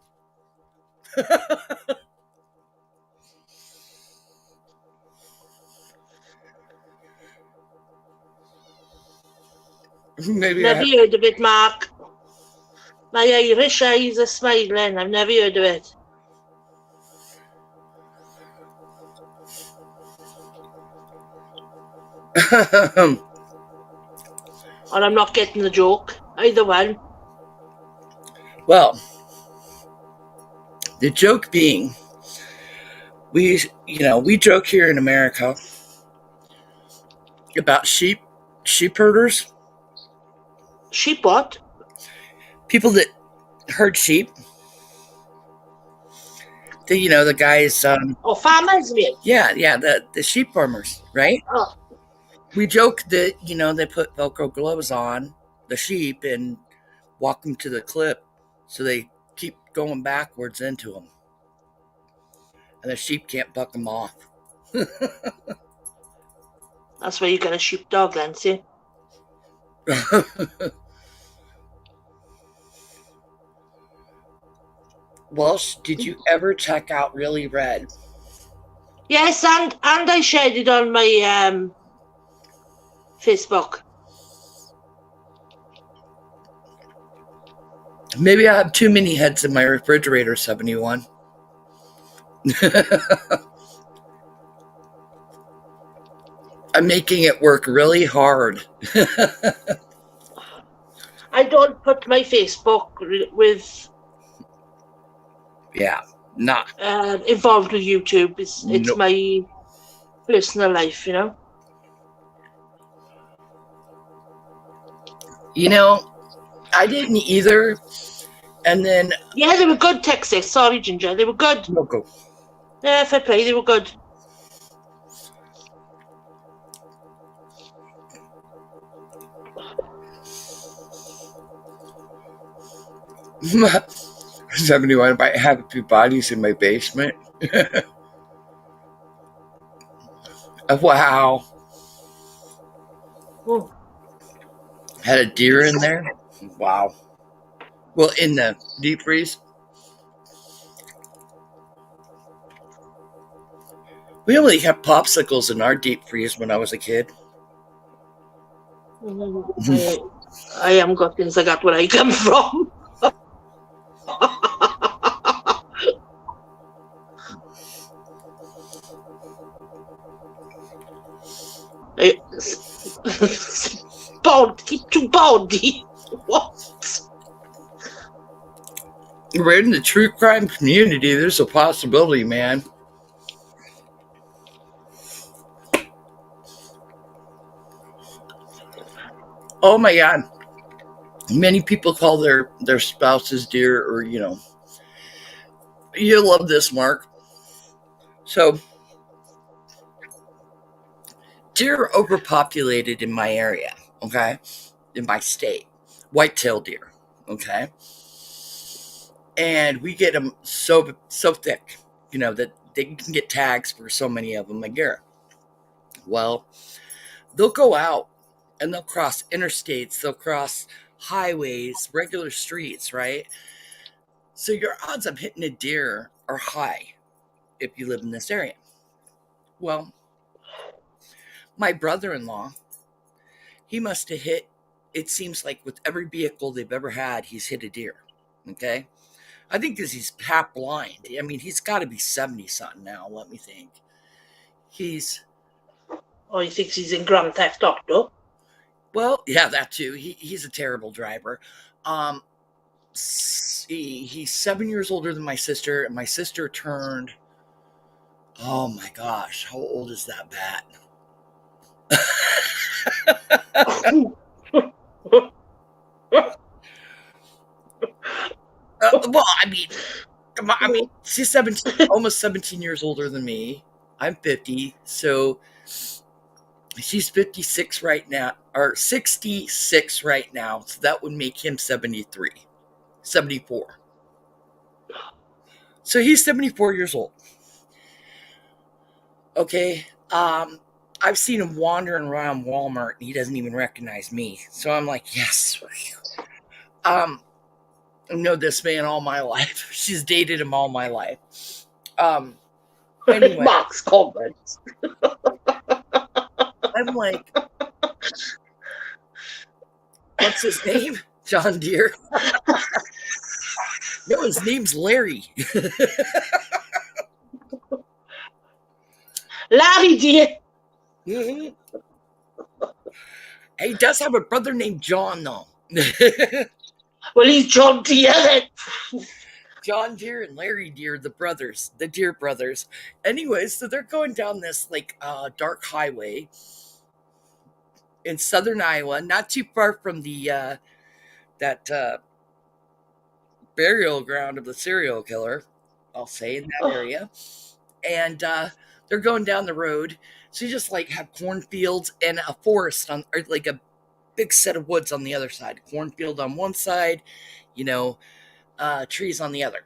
Maybe Never heard of it, Mark. My Irish eyes are smiling. I've never heard of it. Or I'm not getting the joke. Either one. Well, the joke being, we joke here in America about sheep herders. Sheep what? People that herd sheep. The guys. Farmers, mate. Yeah, the sheep farmers, right? Oh. We joke that, they put Velcro gloves on the sheep and walk them to the clip so they keep going backwards into them. And the sheep can't buck them off. That's why you got a sheepdog then, see? Walsh, did you ever check out Really Red? Yes, and I shared it on my Facebook. Maybe I have too many heads in my refrigerator, 71. I'm making it work really hard. I don't put my Facebook with... Yeah, not... involved with YouTube. It's Nope. my personal life, I didn't either. And then... Yeah, they were good, Texas. Sorry, Ginger. They were good. No go. Yeah, fair play. They were good. Somebody want to have a few bodies in my basement. Wow. Oh. Had a deer in there. Wow. Well, in the deep freeze. We only had popsicles in our deep freeze when I was a kid. I haven't got things. I got where I come from. Too bawdy. What? We're in the true crime community. There's a possibility, man. Oh my God. Many people call their spouses deer, or, you'll love this, Mark. So, deer are overpopulated in my area, okay? In my state. White-tailed deer, okay? And we get them so thick, that they can get tags for so many of them a year. Well, they'll go out and they'll cross interstates, they'll cross highways, regular streets, right? So your odds of hitting a deer are high if you live in this area. Well, my brother-in-law, he must have hit, it seems like with every vehicle they've ever had, he's hit a deer, okay? I think because he's half blind. I mean, he's got to be 70-something now, let me think. Oh, he thinks he's in Grand Theft Auto? Well, yeah, that too. He's a terrible driver. He's 7 years older than my sister, and my sister turned Oh my gosh, how old is that bat? Well, I mean, come on, I mean, she's 17, almost 17 years older than me. I'm 50, so she's 56 right now, or 66 right now. So that would make him 73, 74. So he's 74 years old. Okay. I've seen him wandering around Walmart and he doesn't even recognize me. So I'm like, yes. I know this man all my life. She's dated him all my life. Anyway, Mark's comments. I'm like, what's his name? John Deere. No, his name's Larry. Larry dear. Mhm. He does have a brother named John, though. Well, he's John Deere. John Deere and Larry Deere, the brothers, the Deere brothers. Anyway, so they're going down this like dark highway in southern Iowa, not too far from the that burial ground of the serial killer, I'll say, in that area. And they're going down the road. So you just like have cornfields and a forest on, or like a big set of woods on the other side. Cornfield on one side, trees on the other.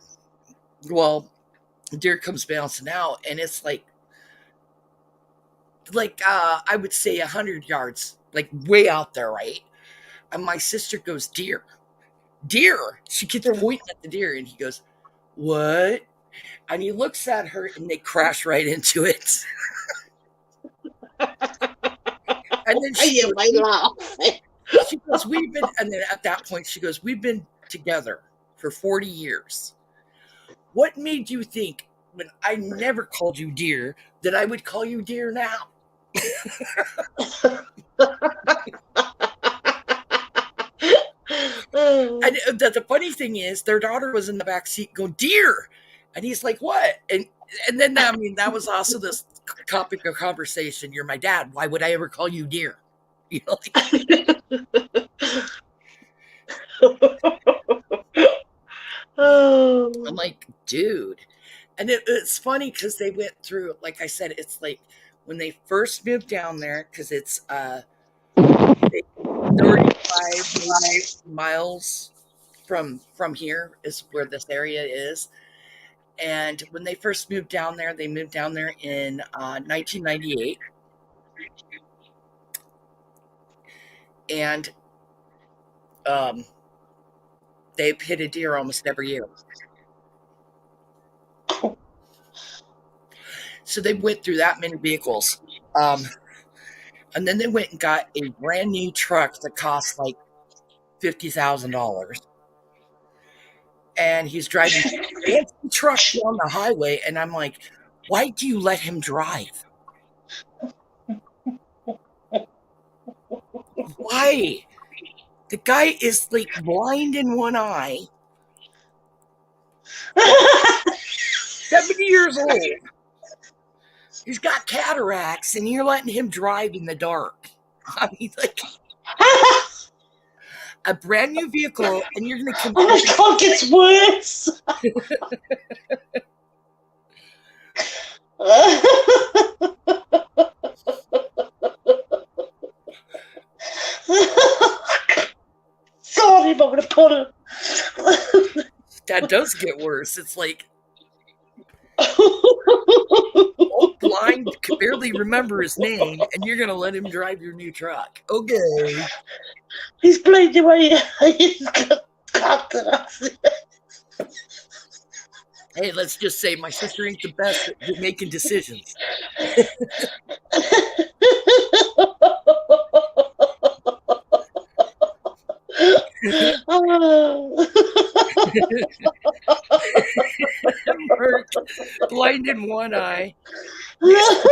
Well, deer comes bouncing out, and it's like I would say 100 yards, like way out there, right? And my sister goes, deer. She keeps pointing at the deer, and he goes, what? And he looks at her, and they crash right into it. And then she goes, we've been, and then at that point she goes, we've been together for 40 years. What made you think when I never called you dear that I would call you dear now? And the funny thing is, their daughter was in the back seat going, dear. And he's like, what? And then, I mean, that was also this topic of conversation. You're my dad. Why would I ever call you dear? You know, I'm like, dude. And it's funny because they went through, like I said, it's like when they first moved down there, because it's 35 miles from here is where this area is. And when they first moved down there, they moved down there in 1998. And they've hit a deer almost every year. So they went through that many vehicles. And then they went and got a brand new truck that cost like $50,000. And he's driving the truck down the highway. And I'm like, why do you let him drive? Why? The guy is like blind in one eye. 70 years old. He's got cataracts, and you're letting him drive in the dark. I mean, like a brand new vehicle, and you're going to compare. Oh my God, it's worse. Sorry, I'm going to put it. That does get worse. It's like old blind can barely remember his name, and you're going to let him drive your new truck. Okay. He's playing away. He's got Hey, let's just say my sister ain't the best at making decisions. Mark, blind in one eye. I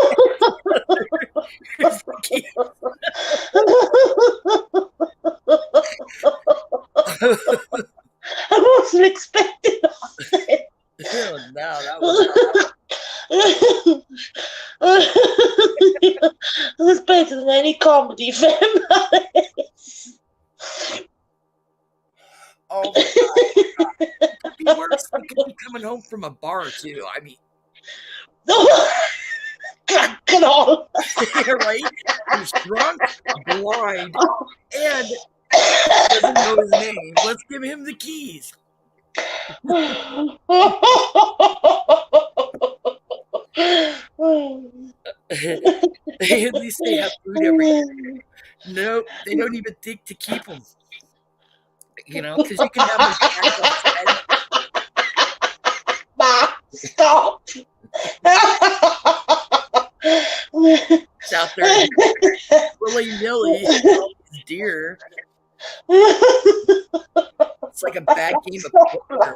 wasn't expecting that. Oh, no, that was romantic comedy film. Oh my God. It could be worse. He could be coming home from a bar too. I mean, Drunk and all. right? He's drunk, blind, and doesn't know his name. Let's give him the keys. At least they have food every day. Nope, they don't even think to keep them. You know, because you can have them back outside. Ma, stop. It's out there willy-nilly, all these deer. It's like a bad game of poker.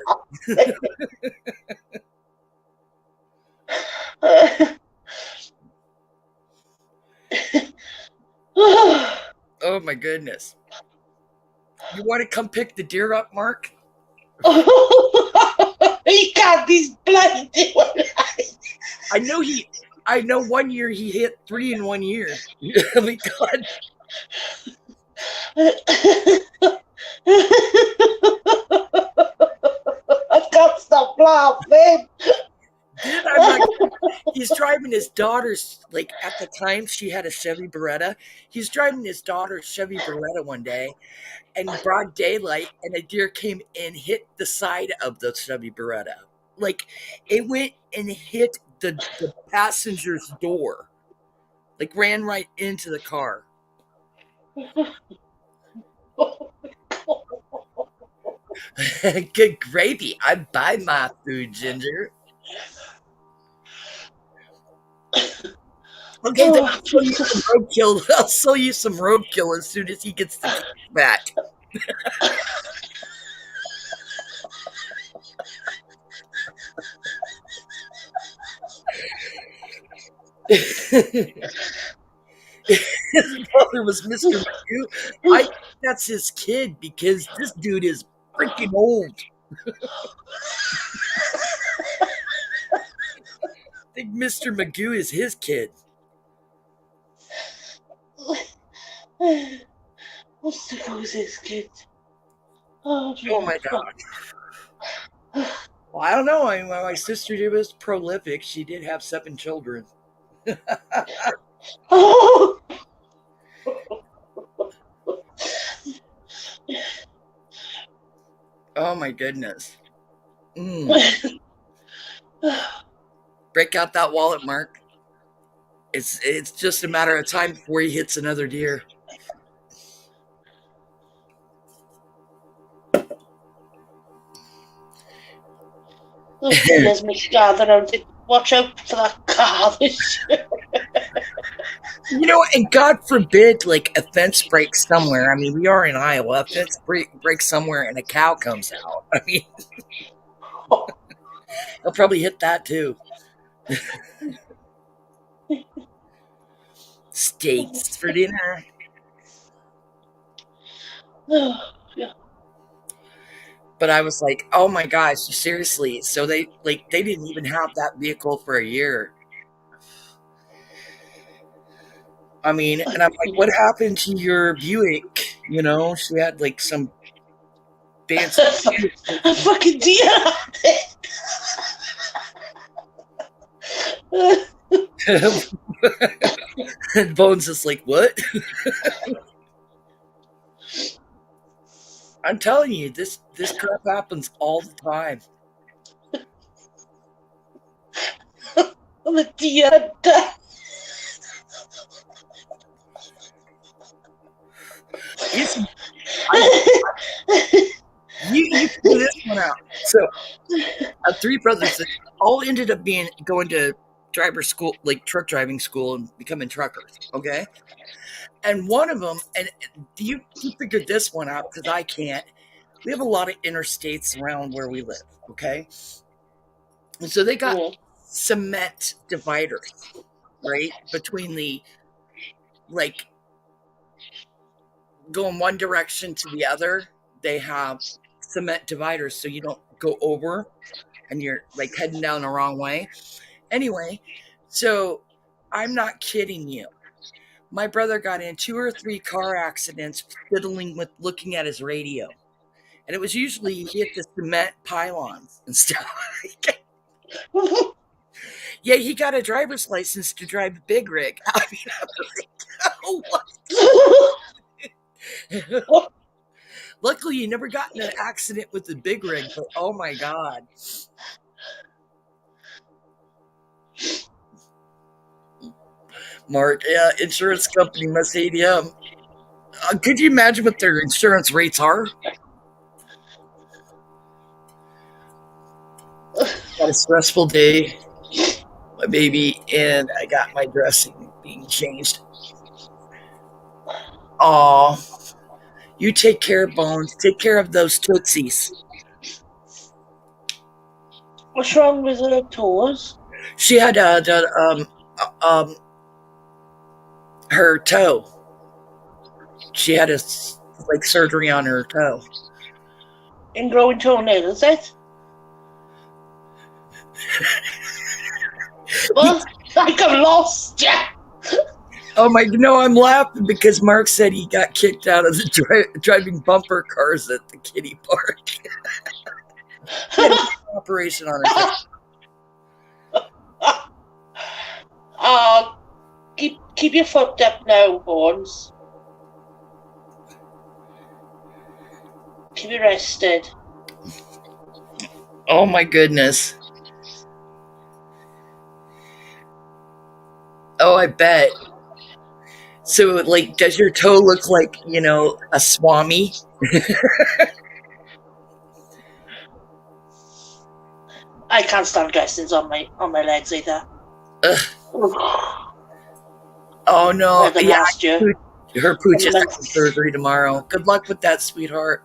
Oh my goodness. You want to come pick the deer up, Mark? He got these blind. I know 1 year he hit 3 in 1 year. Oh my God. I can't stop laughing. Dude, I'm like, he's driving his daughter's, like at the time she had a Chevy Beretta. He's driving his daughter's Chevy Beretta one day in broad daylight, and a deer came and hit the side of the Chevy Beretta. Like it went and hit the passenger's door. Like ran right into the car. Good gravy. I buy my food, Ginger. Okay, then I'll show you some roadkill. I'll sell you some roadkill as soon as he gets the keys back. His brother was Mr. Magoo. I think that's his kid because this dude is freaking old. I think Mr. Magoo is his kid. What's the goes his kid? Oh my God. Well, I don't know. I mean, my sister was prolific. She did have 7 children. Oh. Oh my goodness. Break out that wallet, Mark. It's just a matter of time before he hits another deer. There's me gather around it. Watch out for that car. You know, and God forbid, like a fence breaks somewhere. I mean, we are in Iowa. A fence breaks somewhere and a cow comes out. I mean, he'll probably hit that too. Steaks for dinner. Yeah. But I was like, oh my gosh, seriously. So they didn't even have that vehicle for a year. I mean, and I'm like, what happened to your Buick? You know, she had like some fancy A fucking deer. And Bones is like, what? I'm telling you, this crap happens all the time. The deer. You figure this one out. So, 3 brothers that all ended up going to driver school, like truck driving school, and becoming truckers. Okay, and one of them, and you figured this one out because I can't. We have a lot of interstates around where we live. Okay, and so they got cement dividers, right, between the like going one direction to the other. They have cement dividers so you don't go over and you're like heading down the wrong way. Anyway, so I'm not kidding you. My brother got in 2 or 3 car accidents fiddling with looking at his radio. And it was usually he hit the cement pylons and stuff. Yeah, he got a driver's license to drive a big rig. I mean, I was like, oh, what? Luckily, he never got in an accident with the big rig, but oh my God. Mark, yeah, insurance company must hate him. Could you imagine what their insurance rates are? Got a stressful day. My baby, and I got my dressing being changed. Aw, you take care of Bones. Take care of those tootsies. What's wrong with her toes? She had her toe. She had surgery on her toe. Ingrowing toenail, is it? What? Like I'm lost, yeah. Oh my! No, I'm laughing because Mark said he got kicked out of the driving bumper cars at the kiddie park. He had an operation on his head. Keep your foot up now, Bones. Keep it rested. Oh my goodness. Oh, I bet. So, like, does your toe look like, a swami? I can't stand dressings on my legs either. Oh no! Yeah, last year. Her pooch is having surgery tomorrow. Good luck with that, sweetheart.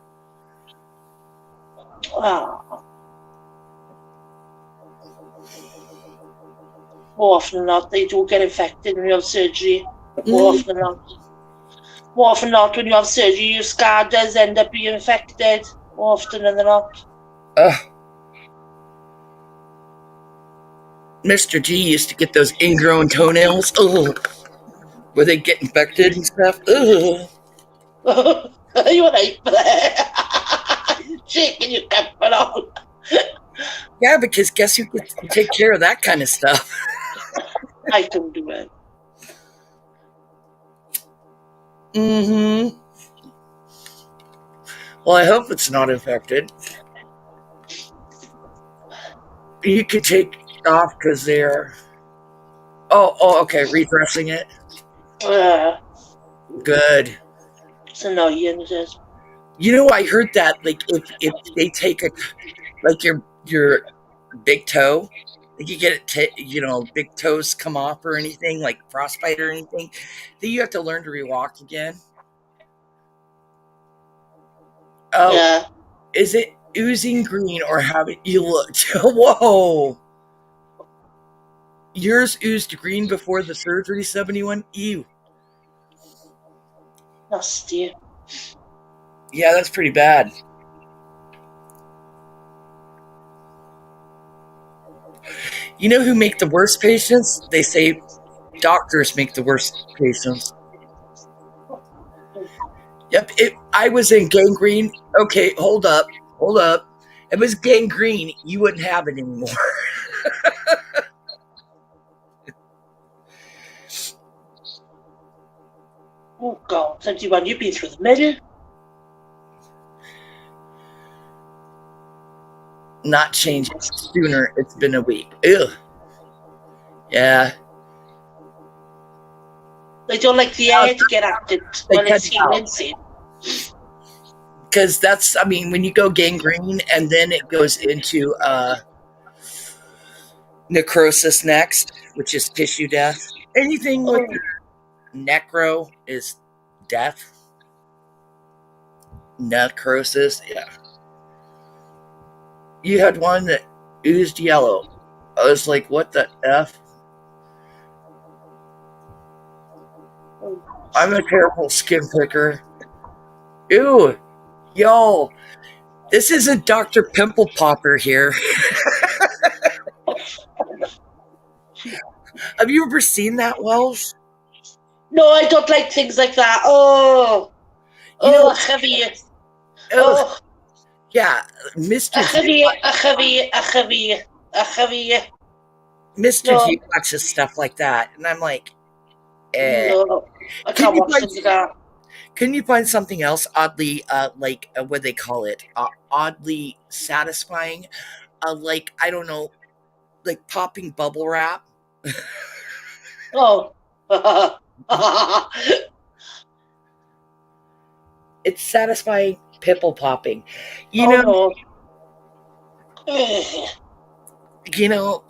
Oh. More often than not, they do get infected when you have surgery. More often than not, when you have surgery, your scar does end up being infected. More often than not. Mr. G used to get those ingrown toenails. Ugh. Where they get infected and stuff. Ugh. You ain't there. Shaking your comfort on. Yeah, because guess who gets to take care of that kind of stuff? I can do it. Mm-hmm. Well, I hope it's not infected. You could take off because they're... Oh, okay, redressing it. Good. It's annoying, it is. I heard that, like, if they take your big toe, like you get it, big toes come off or anything, like frostbite or anything, then you have to learn to rewalk again. Oh, yeah. Is it oozing green or haven't you looked? Whoa. Yours oozed green before the surgery, 71? Ew. Nasty. Yeah, that's pretty bad. You know who make the worst patients? They say doctors make the worst patients. Yep, I was in gangrene. Okay, hold up. If it was gangrene, you wouldn't have it anymore. Oh, God. 71, you've been through the middle. Not changing sooner. It's been a week. Ew. Yeah. They don't like the air to get active when it's healing. Because that's, when you go gangrene and then it goes into necrosis next, which is tissue death. Anything with necro is death. Necrosis, yeah. You had one that oozed yellow. I was like, what the F? I'm a terrible skin picker. Ew. Yo. This isn't Dr. Pimple Popper here. Have you ever seen that, Wells? No, I don't like things like that. Oh, You know, heavy. ugh, Oh, yeah, Mr. G, heavy. Mr. No, G watches stuff like that, and I'm like, no, I can can't you watch find things like that. can you find something else oddly, like what they call it, oddly satisfying, like I don't know, like popping bubble wrap? Oh. It's satisfying pimple popping. You Oh know, no. you know,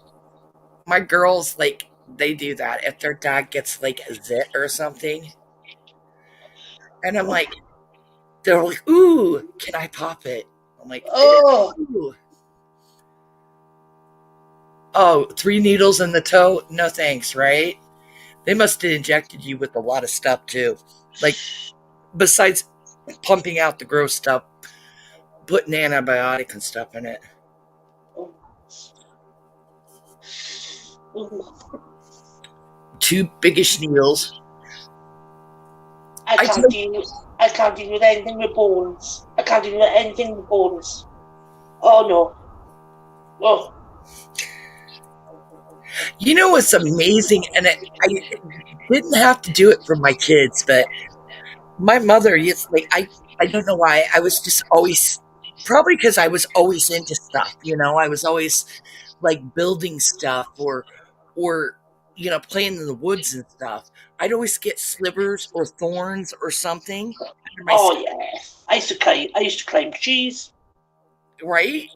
my girls like they do that if their dad gets like a zit or something, and I'm like, they're like, "Ooh, can I pop it?" I'm like, Oh, "Ooh." Oh, 3 needles in the toe? No thanks, right? They must have injected you with a lot of stuff too. Like, besides pumping out the gross stuff, putting antibiotic and stuff in it. Two biggish needles. I I can't tell deal. I can't deal with anything with bones. I can't deal with anything with bones. Oh no. Oh. you know what's amazing, and I didn't have to do it for my kids, but my mother, it's like I don't know why. I was just always probably because I was always into stuff, I was always like building stuff or playing in the woods and stuff. I'd always get slivers or thorns or something under my Oh skin, yeah. I used to climb trees. right?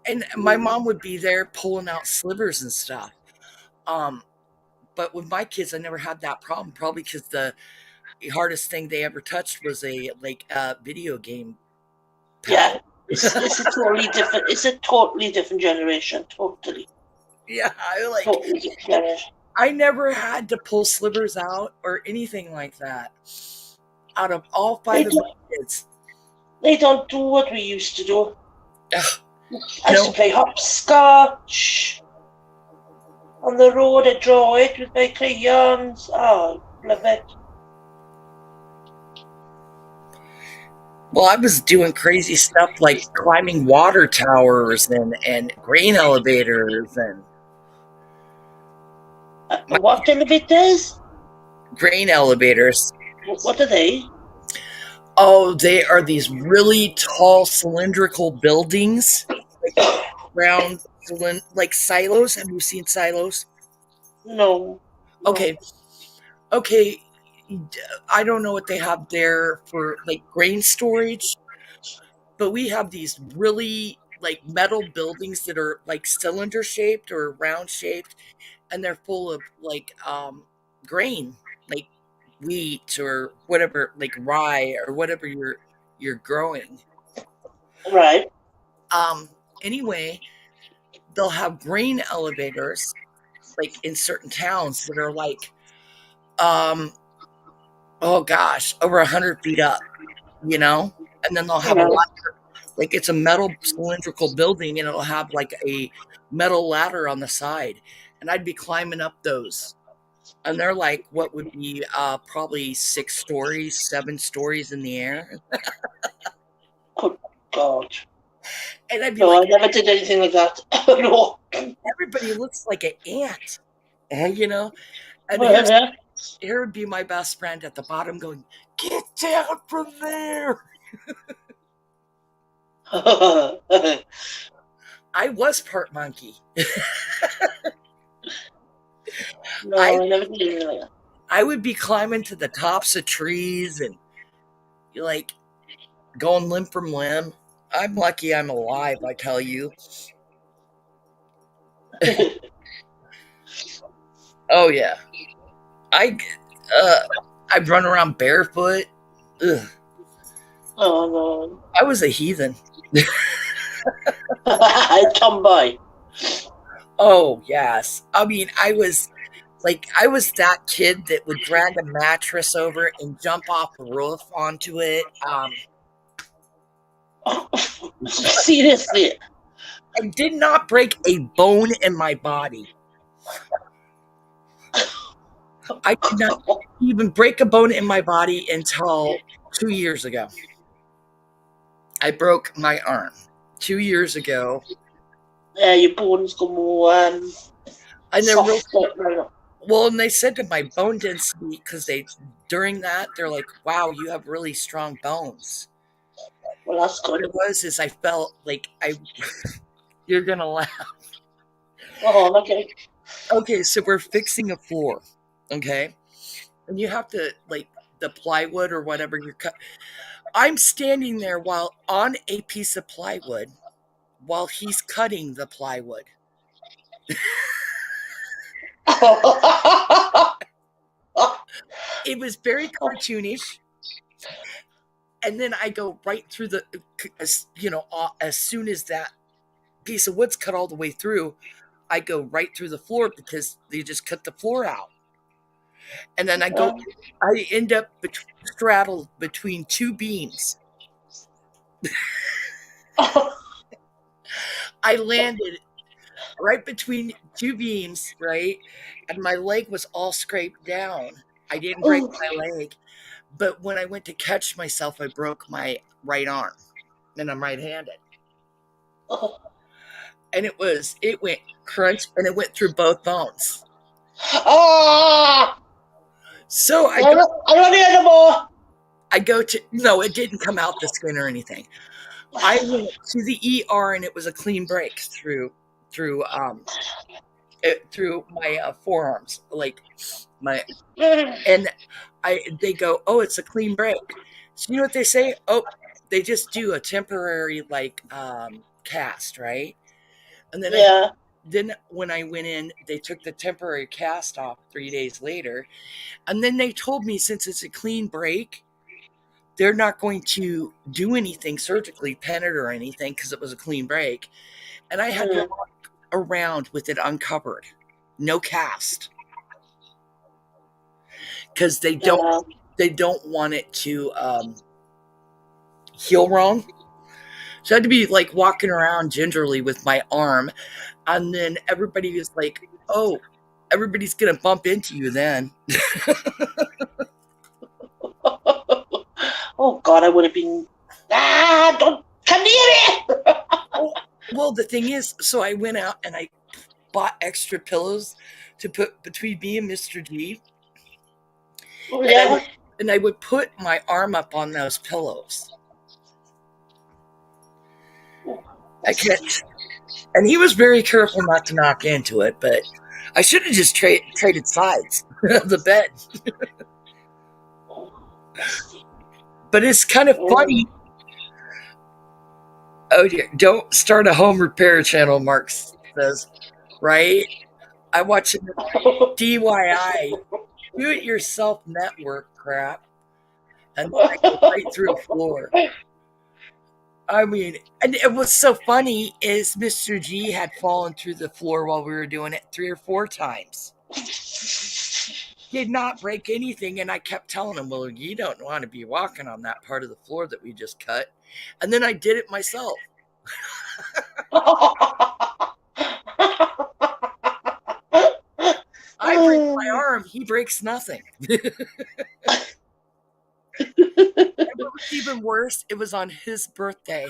And my mom would be there pulling out slivers and stuff. Um, but with my kids, I never had that problem. Probably because the hardest thing they ever touched was a video game Yeah. pad. It's a totally different. It's a totally different generation. Totally. Yeah, Totally different generation. I never had to pull slivers out or anything like that. Out of all They five of my don't. kids, They don't do what we used to do. ugh, I used to no, play hopscotch on the road. I draw it with my crayons. Oh, love it. well, I was doing crazy stuff like climbing water towers and grain elevators and my What elevators? grain elevators. What are they? Oh, they are these really tall cylindrical buildings, like round, like silos. Have you seen silos? No. No. Okay, okay. I don't know what they have there for like grain storage, but we have these really like metal buildings that are like cylinder shaped or round shaped, and they're full of like grain, like wheat or whatever, like rye or whatever you're growing. Right. Um, anyway, they'll have grain elevators like in certain towns that are like um oh gosh, over 100 feet up, and then they'll have a Right. ladder, like it's a metal cylindrical building and it'll have like a metal ladder on the side, and I'd be climbing up those, and they're like what would be probably 6 stories, 7 stories in the air, Good God. and I'd be No, I like, never did anything like that. No. everybody looks like an ant, and Well, here would be my best friend at the bottom going, "Get down from there." I was part monkey. I No, I never did anything like that. I would be climbing to the tops of trees and like going limb from limb. I'm lucky I'm alive, I tell you. Oh yeah. I uh I'd run around barefoot. Ugh. Oh no. I was a heathen. Tomboy. Oh yes. I mean, I was that kid that would drag a mattress over and jump off the roof onto it. Seriously. I did not break a bone in my body. I did not even break a bone in my body until 2 years ago. I broke my arm 2 years ago. Yeah, your bones go more And they're real soft. Right? well, and they said to my bone density, because during that, they're like, wow, you have really strong bones. Well, that's What good. it was is I felt like you're going to laugh. Oh, okay. Okay, so we're fixing a floor, okay? And you have to, like, the plywood or whatever you're cut. I'm standing there while on a piece of plywood while he's cutting the plywood. It was very cartoonish. And then I go right through as soon as that piece of wood's cut all the way through, I go right through the floor because they just cut the floor out. And then I end up straddled between two beams. I landed right between two beams, right? And my leg was all scraped down. I didn't break my leg. But when I went to catch myself, I broke my right arm. And I'm right-handed. And it went crunch and it went through both bones. So I don't need any more. No, it didn't come out the skin or anything. I went to the ER and it was a clean break through my forearms, like they go, oh, it's a clean break. So you know what they say? Oh, they just do a temporary cast, right? And then then when I went in, they took the temporary cast off 3 days later. And then they told me, since it's a clean break, they're not going to do anything surgically, pen it or anything, because it was a clean break. And I had to walk around with it uncovered, no cast, because they don't want it to heal wrong. So I had to be like walking around gingerly with my arm, and then everybody was like, "Oh, everybody's gonna bump into you then." Oh God, I would have been. Don't come near me. Well, the thing is, so I went out and I bought extra pillows to put between me and Mr. G. Yeah. And I would put my arm up on those pillows. And he was very careful not to knock into it, but I should have just traded sides of the bed. But it's kind of funny. Oh dear, don't start a home repair channel, Mark says, right? I watch DIY, do it yourself network crap, and I go right through a floor. I mean, and it was so funny is Mr. G had fallen through the floor while we were doing it 3 or 4 times. Did not break anything, and I kept telling him, well, you don't want to be walking on that part of the floor that we just cut. And then I did it myself. I break my arm, he breaks nothing. And what was even worse, it was on his birthday.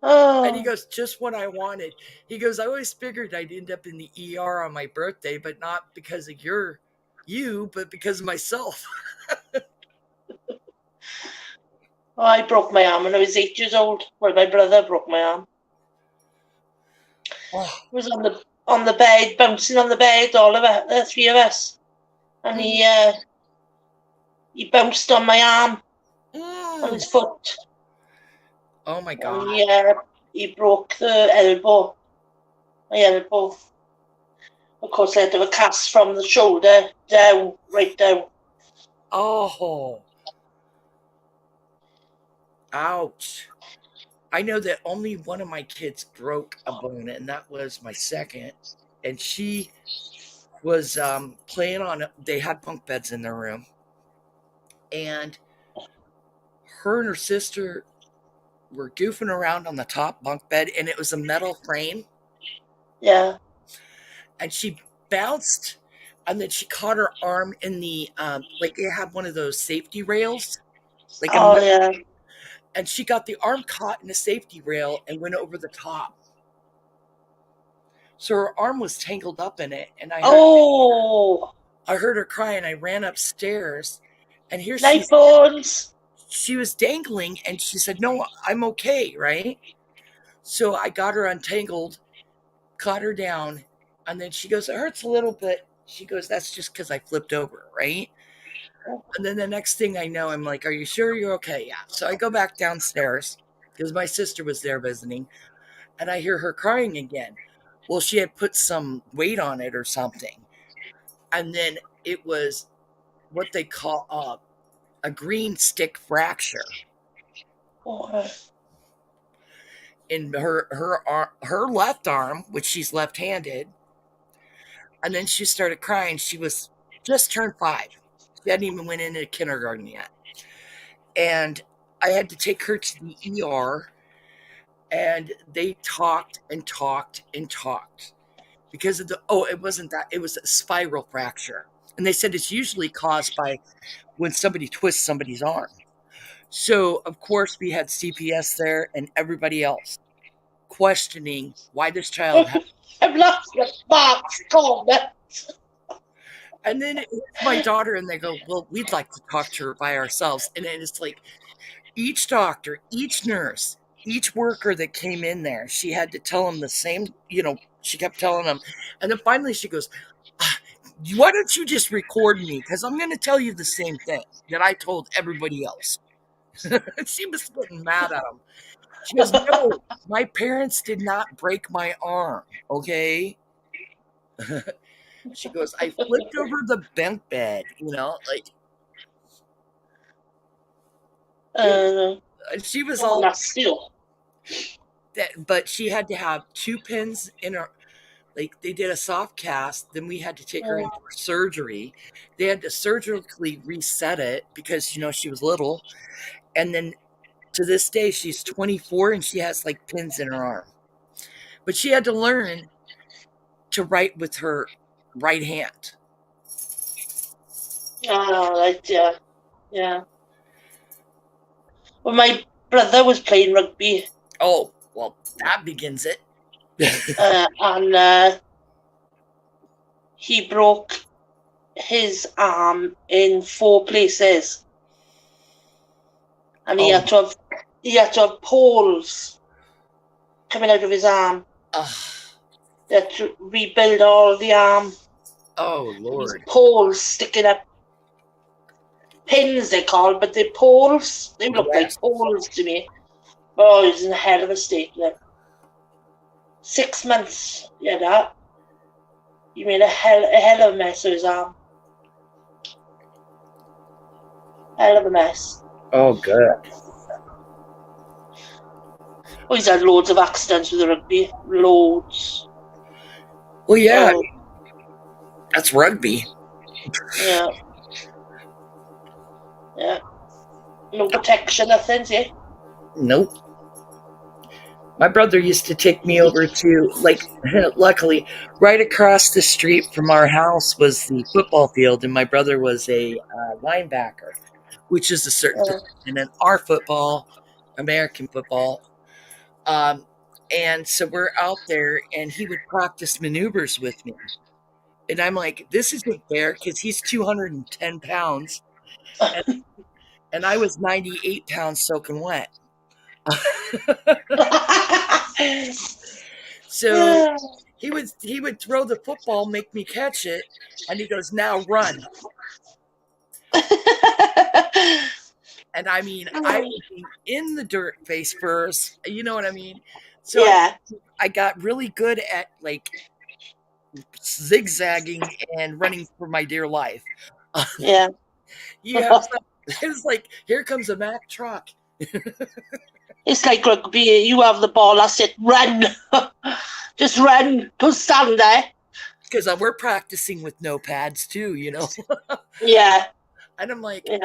And he goes, just what I wanted. He goes, I always figured I'd end up in the ER on my birthday, but not because of you, but because of myself. I broke my arm when I was 8 years old. Well, my brother broke my arm. Oh. He was on the bed, bouncing on the bed, all of it, the 3 of us. And he bounced on my arm, on his foot. Oh my God. And he broke the elbow. My elbow. Of course, I had to have a cast from the shoulder down, right down. Oh. Ouch. I know that only one of my kids broke a bone, and that was my second. And she was playing on it. They had bunk beds in their room. And her and her sister were goofing around on the top bunk bed, and it was a metal frame. Yeah. and she bounced, and then she caught her arm in the like it had one of those safety rails, like a Oh yeah. and she got the arm caught in a safety rail and went over the top. So her arm was tangled up in it, and Oh, I heard her cry, and I ran upstairs, and here knife bones. she was dangling, and she said, "No, I'm okay," right? So I got her untangled, caught her down, and then she goes, "It hurts a little bit." She goes, "That's just because I flipped over," right? And then the next thing I know, I'm like, "Are you sure you're okay?" Yeah. So I go back downstairs because my sister was there visiting, and I hear her crying again. Well, she had put some weight on it or something. And then it was what they call a green stick fracture Oh, in her left arm, which she's left-handed. And then she started crying. She was just turned 5. She hadn't even went into kindergarten yet. And I had to take her to the ER, and they talked and talked and talked because of it wasn't that, it was a spiral fracture. And they said it's usually caused by when somebody twists somebody's arm. So, of course, we had CPS there and everybody else questioning why this child had. I've lost the box. Comment. And then it's my daughter, and they go, "Well, we'd like to talk to her by ourselves." And then it's like each doctor, each nurse, each worker that came in there, she had to tell them the same, she kept telling them. And then finally she goes, "Why don't you just record me? Because I'm going to tell you the same thing that I told everybody else." She was getting mad at him. She goes, "No, my parents did not break my arm, okay?" She goes, "I flipped over the bunk bed, like she was all Not still. that, but she had to have 2 pins in her. Like they did a soft cast, then we had to take her in for surgery. They had to surgically reset it because she was little, and then to this day she's 24 and she has like pins in her arm. But she had to learn to write with her right hand. Oh, right, yeah. Yeah. Well, my brother was playing rugby. Oh, well, that begins it. And he broke his arm in 4 places. And he had to have poles coming out of his arm. They had to rebuild all the arm. Oh, Lord. Poles sticking up. Pins, they're called, but they're poles. They look like poles to me. Oh, he was in a hell of a state then. 6 months, that. He made a hell of a mess of his arm. Hell of a mess. Oh, good. Oh, he's had loads of accidents with the rugby. Loads. Well, yeah. That's rugby. Yeah. Yeah. No protection, nothing, see? Nope. My brother used to take me over to, luckily, right across the street from our house was the football field, and my brother was a linebacker, which is a certain position in our football, American football. And so we're out there, and he would practice maneuvers with me. And I'm like, this isn't fair because he's 210 pounds, and I was 98 pounds soaking wet. So he would throw the football, make me catch it, and he goes, "Now run." And I mean, I would be in the dirt face first, you know what I mean? So yeah. I got really good at zigzagging and running for my dear life. Yeah. It was like, here comes a Mack truck. It's like rugby. You have the ball, that's it. Run. Just run. Don't stand there. Because we're practicing with no pads too, Yeah. And I'm like, I'm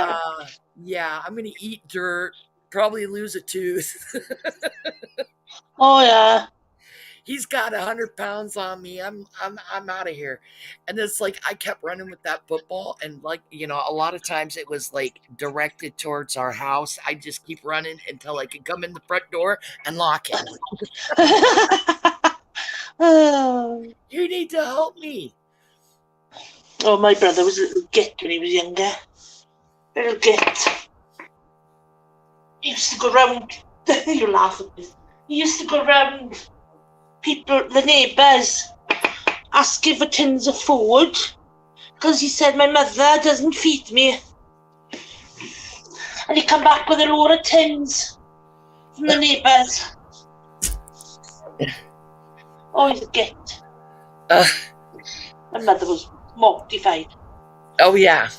going to eat dirt, probably lose a tooth. Oh, yeah. He's got 100 pounds on me. I'm out of here. And it's like I kept running with that football, and like a lot of times it was like directed towards our house. I just keep running until I could come in the front door and lock it. Oh, You need to help me. my brother was a little git when he was younger. Little git. He used to go round. You laugh at this. He used to go round people, the neighbours, asking for tins of food because he said my mother doesn't feed me. And he come back with a load of tins from the neighbours. Oh, he's a git. My mother was mortified. Oh yeah.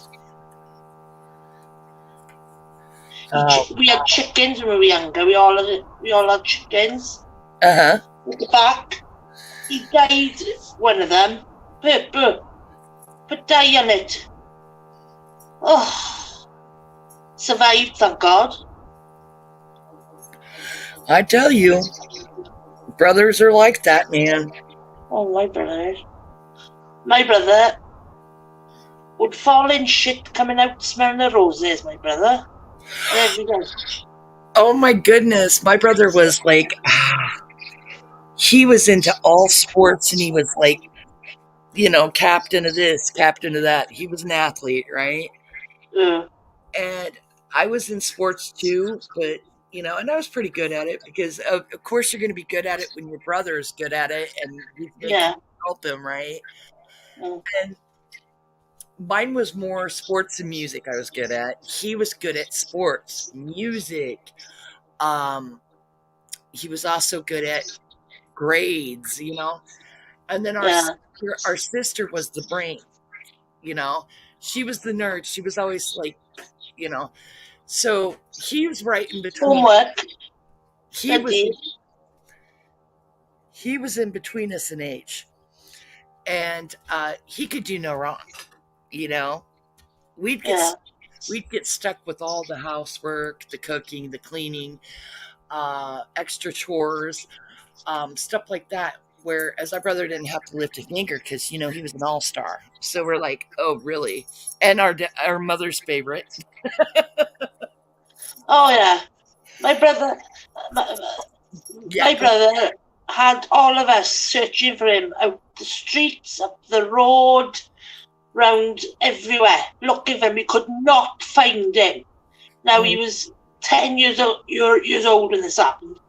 We had chickens when we were younger. We all had chickens. Uh-huh. At the back. He died, one of them. Purple. Put dye on it. Oh. Survived, thank God. I tell you, brothers are like that, man. Oh, my brother. My brother would fall in shit coming out smelling the roses, my brother. Every day. Oh my goodness. My brother was like, he was into all sports, and he was like, captain of this, captain of that. He was an athlete, right? And I was in sports too, but, and I was pretty good at it because, of course, you're going to be good at it when your brother is good at it and you can help him, right? And mine was more sports and music I was good at. He was good at sports, music. He was also good at grades, And then our sister was the brain, She was the nerd. She was always like, So he was right in between. Homework. He was in between us in age. And he could do no wrong. We'd get stuck with all the housework, the cooking, the cleaning, extra chores, stuff like that. Whereas our brother didn't have to lift a finger because he was an all-star. So we're like, oh, really? And our mother's favorite. Oh yeah, my brother had all of us searching for him out the streets, up the road, round everywhere, looking for him. We could not find him. Now he was 10 years old when this happened.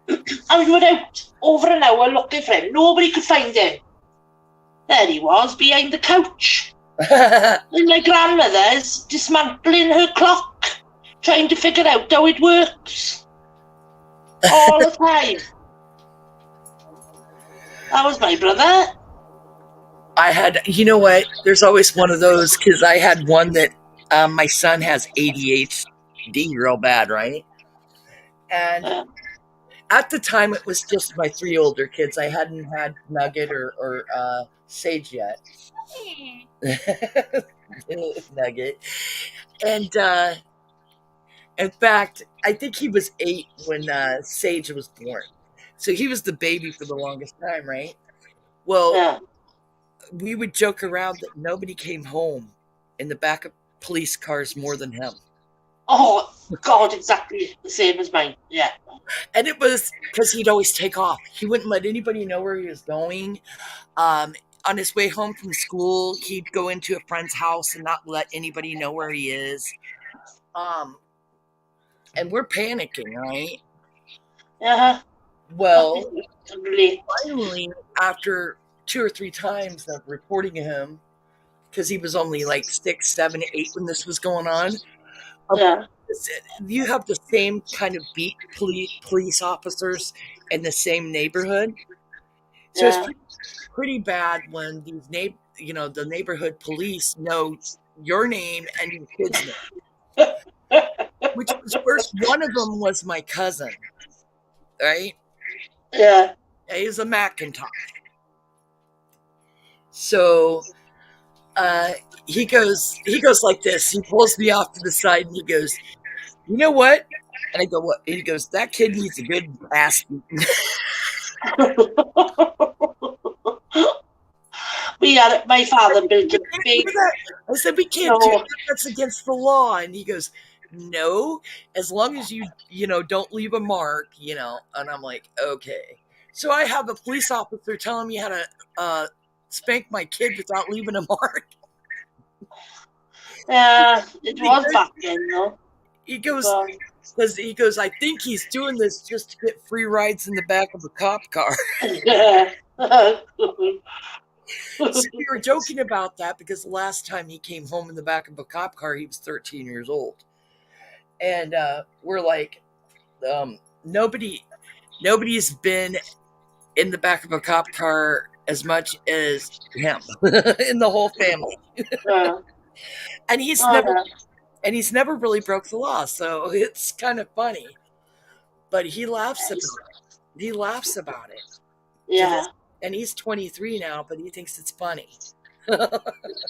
And we were out over an hour looking for him. Nobody could find him. There he was, behind the couch. And my grandmother's dismantling her clock, trying to figure out how it works. All the time. That was my brother. I had, what? There's always one of those, because I had one that my son has ADHD real bad, right? And at the time, it was just my 3 older kids. I hadn't had Nugget or Sage yet. Nugget. And in fact, I think he was 8 when Sage was born. So he was the baby for the longest time, right? Well, we would joke around that nobody came home in the back of police cars more than him. Oh, God, exactly the same as mine. Yeah. And it was because he'd always take off. He wouldn't let anybody know where he was going. On his way home from school, he'd go into a friend's house and not let anybody know where he is. And we're panicking, right? Uh-huh. Well, finally, after 2 or 3 times of reporting him, because he was only like 6, 7, 8 when this was going on, you have the same kind of beat police officers in the same neighborhood. So it's pretty bad when these the neighborhood police know your name and your kid's name. Which was worse. One of them was my cousin, right? Yeah. He's a Macintosh. So he goes like this. He pulls me off to the side and he goes, "You know what?" And I go, "What?" And he goes, "That kid needs a good ass beating." My father built a big. I said, we can't do No. that. That's against the law. And he goes, no, as long as you don't leave a mark, And I'm like, okay. So I have a police officer telling me how to spank my kid without leaving a mark. It was back then, though. He goes, I think he's doing this just to get free rides in the back of a cop car. So we were joking about that because the last time he came home in the back of a cop car, he was 13 years old. And we're like, nobody's been in the back of a cop car as much as him in the whole family. And he's never really broke the law, so it's kind of funny. But he laughs about it. He laughs about it. Yeah. And he's 23 now, but he thinks it's funny.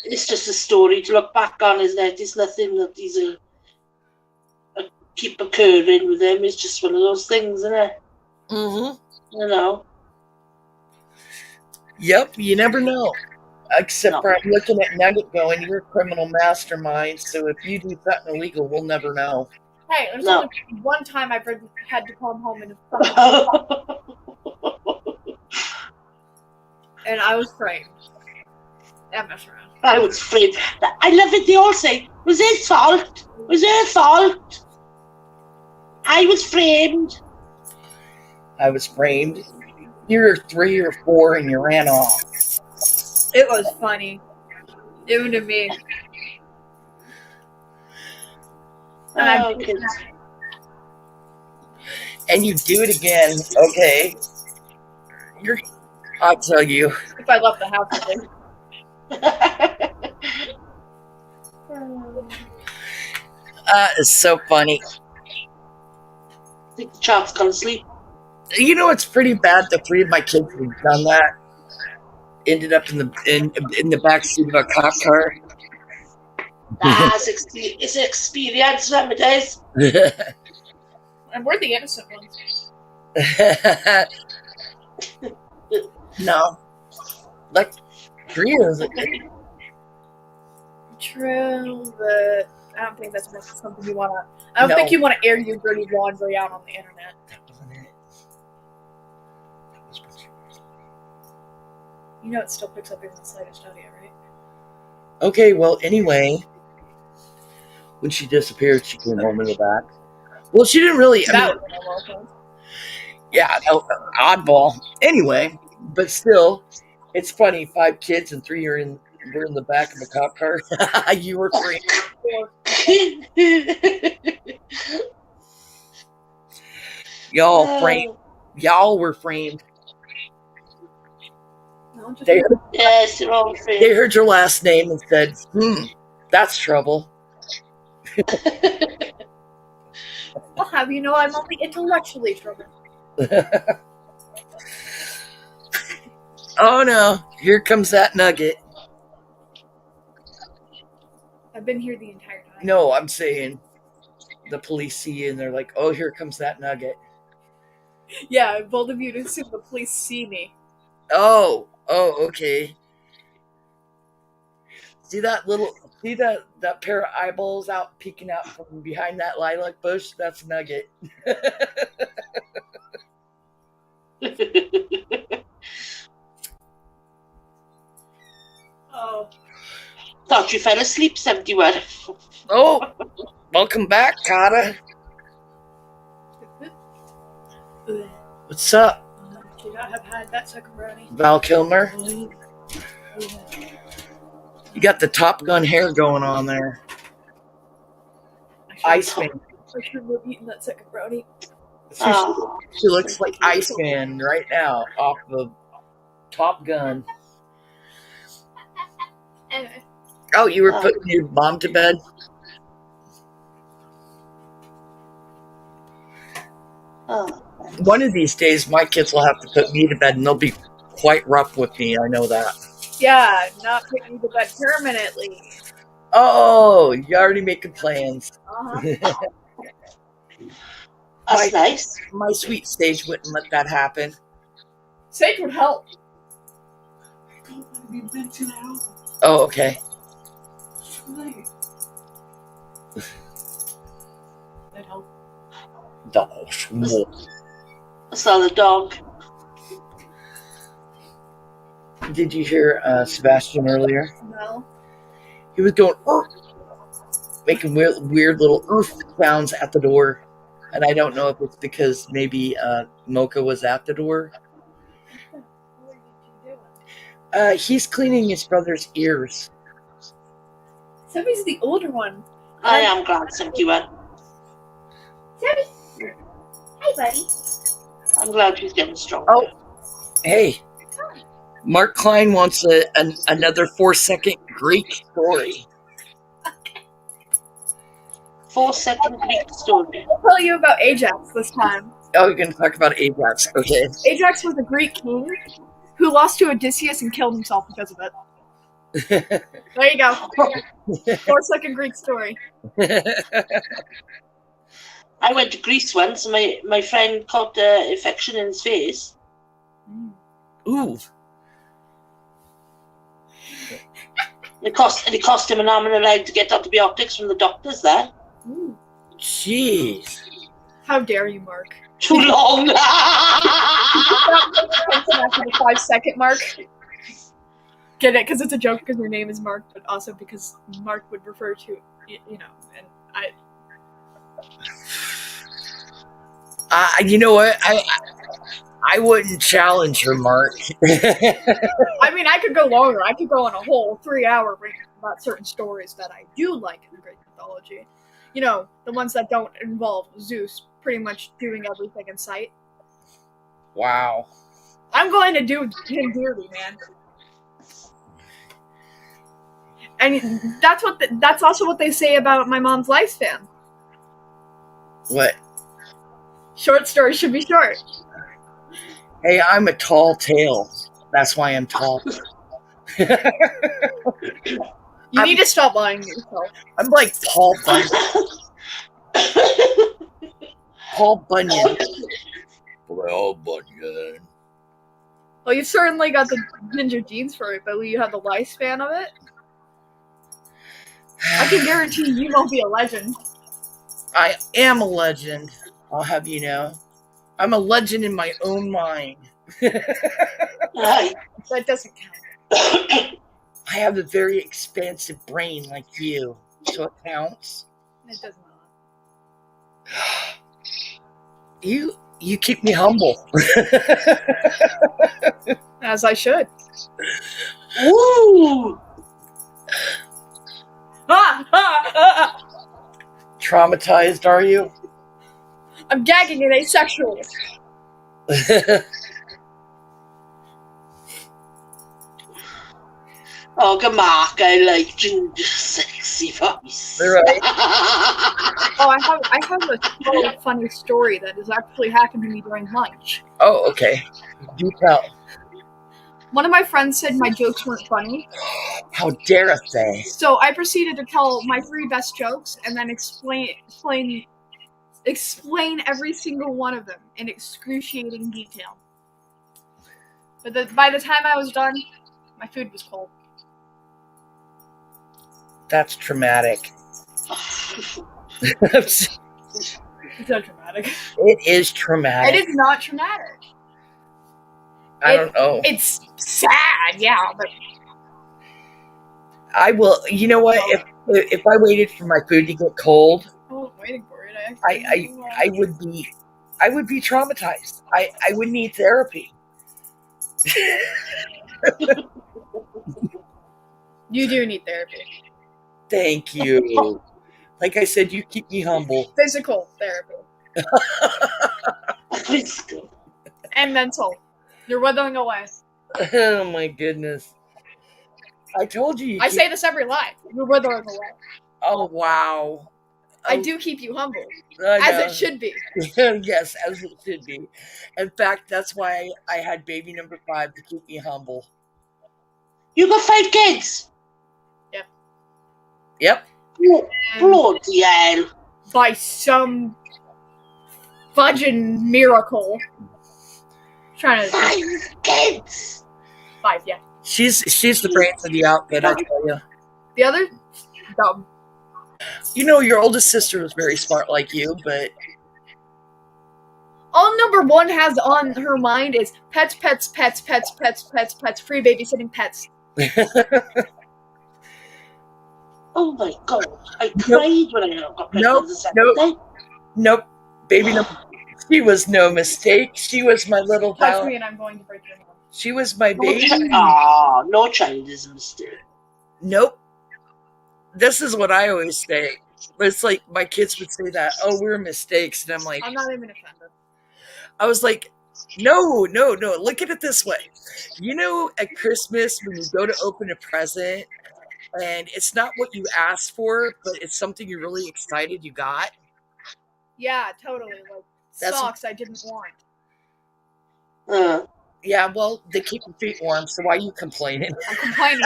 It's just a story to look back on, isn't it? It's nothing that he's keep occurring with him. It's just one of those things, isn't it? Mm-hmm. Yep, you never know. Except for I'm looking at Nugget going, you're a criminal mastermind, so if you do something illegal, we'll never know. Hey, there's only one time I've had to come home and and I was framed. I'm messing around. I was framed. I love it. They all say, was his fault? Was her fault? I was framed. I was framed. You were 3 or 4 and you ran off. It was funny. Even to me. And you do it again, okay? I'll tell you. If I left the house, I think. It's so funny. I think the child's gonna sleep. It's pretty bad. The 3 of my kids have done that. Ended up in the back seat of a cop car. It's an experience, nowadays. And we're the innocent ones. No. Like, 3 is it? True, but I don't think that's something you want to. I don't think you want to air your dirty laundry out on the internet. That wasn't it. That was what you You know it still picks up even the slightest audio, right? Okay, well, anyway, when she disappeared, she came home in the back. Well, she didn't really. Yeah, oddball. Anyway, but still, it's funny. 5 kids and 3 were in the back of a cop car. You were framed. Y'all were framed. Yes, you're all framed. They heard your last name and said, that's trouble. I'll have you know I'm only intellectually troubled. Oh no, here comes that Nugget. I've been here the entire time. No, I'm saying the police see you and they're like, oh, here comes that Nugget. Yeah, bold of you to assume the police see me. Oh, okay. See that pair of eyeballs out peeking out from behind that lilac bush? That's Nugget. Oh. Thought you fell asleep, 71. Oh, welcome back, Kata. What's up? Should I have had that second brownie? Val Kilmer? You got the Top Gun hair going on there. Iceman. I should have eaten that second brownie. She looks like Iceman right now off of Top Gun. Anyway. Oh, you were putting your mom to bed? One of these days, my kids will have to put me to bed, and they'll be quite rough with me. I know that. Yeah, not putting you to bed permanently. Oh, you're already making plans. That's nice. My sweet stage wouldn't let that happen. Sacred help. I don't want to be mentioned out. Oh, okay. That help. Dogs. I saw the dog. Did you hear Sebastian earlier? No. He was going, making weird little sounds at the door. And I don't know if it's because maybe Mocha was at the door. What are you doing? He's cleaning his brother's ears. Sammy's the older one. I am glad somebody went. Sammy. Hi, buddy. I'm glad she's getting stronger. Oh. Hey, Mark Klein wants another 4-second Greek story. 4-second Greek story. I'll tell you about Ajax this time. Oh, you're going to talk about Ajax. Okay. Ajax was a Greek king who lost to Odysseus and killed himself because of it. There you go. 4-second Greek story. I went to Greece once and my friend caught an infection in his face. Ooh. It cost him an arm and a leg to get antibiotics from the doctors there. Ooh. Jeez. How dare you, Mark? Too long. After the 5-second mark. Get it? Because it's a joke because your name is Mark, but also because Mark would refer to, you know, and I... You know what? I wouldn't challenge her, Mark. I mean, I could go longer. I could go on a whole 3-hour rant about certain stories that I do like in the Greek mythology. You know, the ones that don't involve Zeus pretty much doing everything in sight. Wow. I'm going to do him dearly, man. And that's also what they say about my mom's lifespan. What? Short stories should be short. Hey, I'm a tall tale. That's why I'm tall. You need to stop lying to yourself. I'm like Paul Bunyan. Paul Bunyan. Paul Bunyan. Well, you've certainly got the ginger genes for it, but will you have the lifespan of it? I can guarantee you won't be a legend. I am a legend. I'll have you know. I'm a legend in my own mind. Right. That doesn't count. I have a very expansive brain like you, so it counts. It does not. You keep me humble. As I should. Woo! Traumatized, are you? I'm gagging and asexual. Oh, good Mark, I like Ginger's sexy voice. Right. Oh, I have a small funny story that has actually happened to me during lunch. Oh, okay. Do tell. One of my friends said my jokes weren't funny, How dare they? so I proceeded to tell my 3 best jokes and then explain every single one of them in excruciating detail. But by the time I was done, my food was cold. That's traumatic. It's not traumatic. It is traumatic. It is not traumatic. I don't know. It's sad, yeah, but I will. You know what? If I waited for my food to get cold, I wasn't waiting for it. I would be traumatized. I would need therapy. You do need therapy. Thank you. Like I said, you keep me humble. Physical therapy. Physical. And mental. You're withering away. Oh my goodness! I told you. I say this every line. You're withering away. Oh wow! I do keep you humble. I As know. it should be. Yes, as it should be. In fact, that's why I had baby number 5 to keep me humble. You got 5 kids? Yep. Bloody hell. By some fudging miracle. Trying to 5 kids. 5, yeah. She's the brains of the outfit, I tell you. The other, dumb. You know, your oldest sister was very smart like you, but All number one has on her mind is pets, pets, pets, pets, pets, pets, pets, free babysitting pets. Oh my god. I cried when I got pregnant the second day. Nope, baby, no. She was no mistake. She was my little Touch val- me and I'm going to break your heart. She was my baby. No child is a mistake. Nope. This is what I always say. It's like my kids would say that, oh, we're mistakes. And I'm like, I'm not even offended. I was like, no. Look at it this way. You know, at Christmas, when you go to open a present and it's not what you asked for, but it's something you're really excited you got. Yeah, totally. Like That's- socks I didn't want. Yeah, well, they keep your feet warm, so why are you complaining? I'm complaining.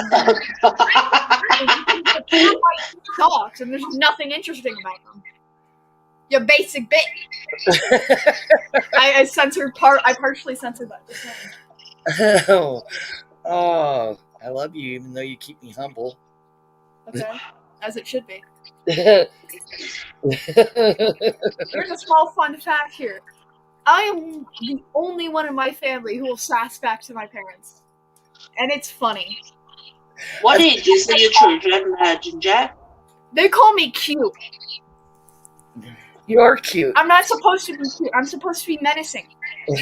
Socks, and there's nothing interesting about them. You basic bitch. I censored part. I partially censored that. Just now. Oh, I love you, even though you keep me humble. Okay, as it should be. That's Here's a small fun fact here. I am the only one in my family who will sass back to my parents, and it's funny. What ages are your children, Ginger? They call me cute. You're cute. I'm not supposed to be cute. I'm supposed to be menacing.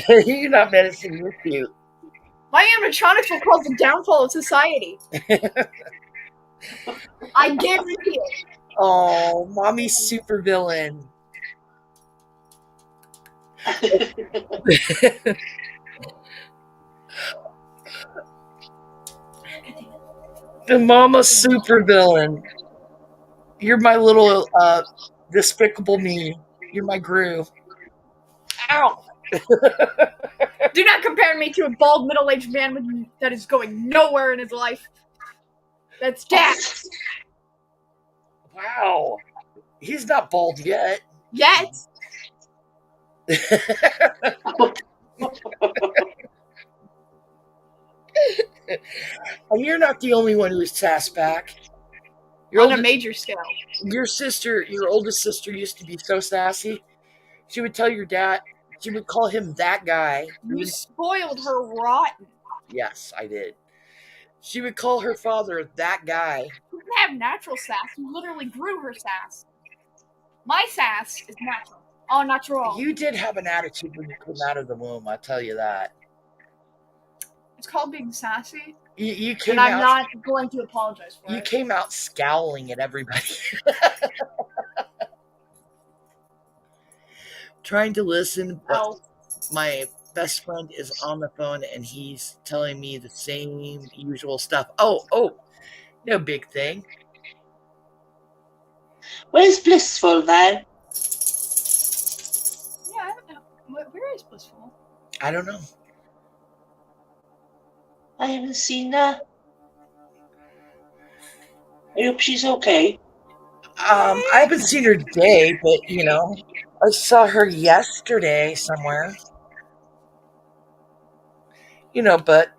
You're not menacing. You're cute. My animatronics will cause the downfall of society. I guarantee it. Oh, mommy's super villain. The mama's super villain. You're my little despicable me. You're my Gru. Ow! Do not compare me to a bald middle-aged man that is going nowhere in his life. That's Dad. Wow. He's not bald yet. Yet. And you're not the only one who's sassed back. On a major scale. Your sister, your oldest sister, used to be so sassy. She would tell your dad, she would call him that guy. You spoiled her rotten. Yes, I did. She would call her father that guy. You didn't have natural sass. You literally grew her sass. My sass is natural. All natural. You did have an attitude when you came out of the womb, I'll tell you that. It's called being sassy. You came And I'm out, not going to apologize for you it. came out scowling at everybody. Trying to listen, but Oh, my best friend is on the phone and he's telling me the same usual stuff. Oh, no big thing. Where's Blissful then? yeah, I don't know. Where is Blissful? I don't know. I haven't seen her. I hope she's okay. I haven't seen her today, but you know, I saw her yesterday somewhere. You know, but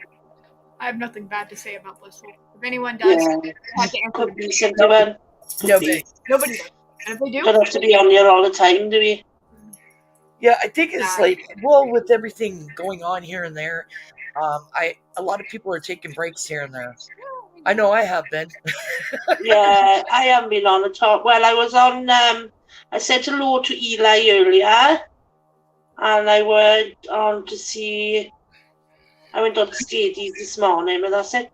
I have nothing bad to say about Blissful. If anyone does, Yeah. I have to answer. Could be sentiment. nobody. Nobody does. And if they do, Don't have to be on here all the time, do we? Yeah, I think it's Nah. like, well, with everything going on here and there, a lot of people are taking breaks here and there. I know I have been. Yeah, I haven't been on at all. Well, I was on, I said hello to Eli earlier, and I went on to see, I went on to Stadies this morning, and that's it.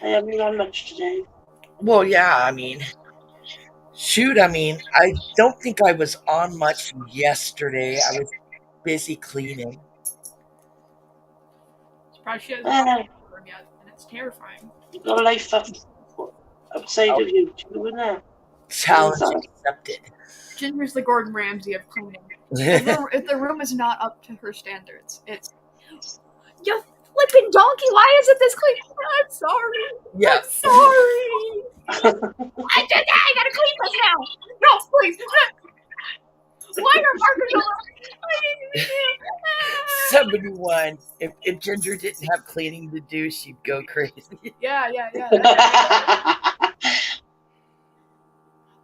I haven't been on much today. Well, yeah, I mean, shoot, I mean, I don't think I was on much yesterday. I was busy cleaning. surprised she hasn't Uh, come over yet, and it's terrifying. You've got a life outside of you, too, isn't it? Challenge Sorry. accepted. Ginger's the Gordon Ramsay of cleaning. If the room is not up to her standards, it's you flipping donkey. Why is it this clean? I'm sorry. Yeah. I'm sorry. I did that. I gotta clean this now. No, please. Why are markers all over? I 71. If Ginger didn't have cleaning to do, she'd go crazy. Yeah.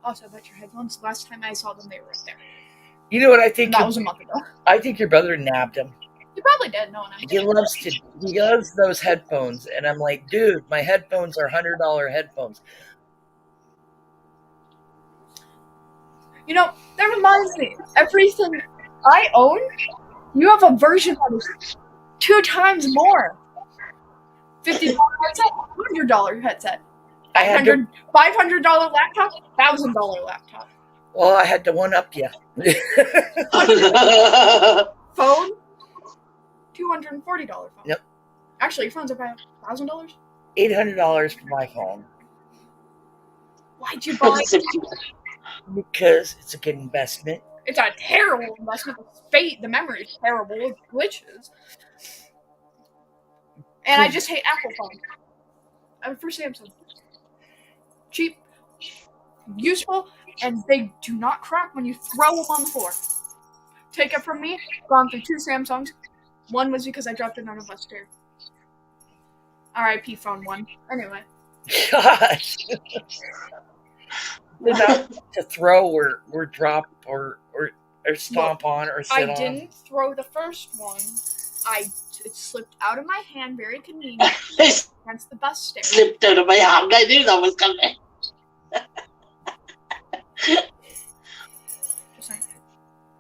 Also, about your headphones. Last time I saw them, they were right there. You know what I think? And that was a month ago. I think your brother nabbed him. You probably did. No one else. He loves those headphones, and I'm like, dude, my headphones are $100 headphones. You know, that reminds me. Everything I own, you have a version that is 2 times more. $50 headset, $100 headset. $500 laptop, $1,000 laptop. Well, I had to one up you. Phone, $240 phone. Yep. Actually, your phone's about $1,000. $800 for my phone. Why'd you buy it? Because it's a good investment. It's a terrible investment. The memory is terrible. It glitches. And I just hate Apple phones. I'm for Samsung. Cheap, useful, and they do not crack when you throw them on the floor. Take it from me. Gone through 2 Samsungs. One was because I dropped it on a bus stair. R.I.P. phone 1. Anyway. Gosh. Enough to throw or drop or stomp on or sit on. I didn't throw the first one. It slipped out of my hand very conveniently against the bus stair. Slipped out of my hand. I knew that was coming.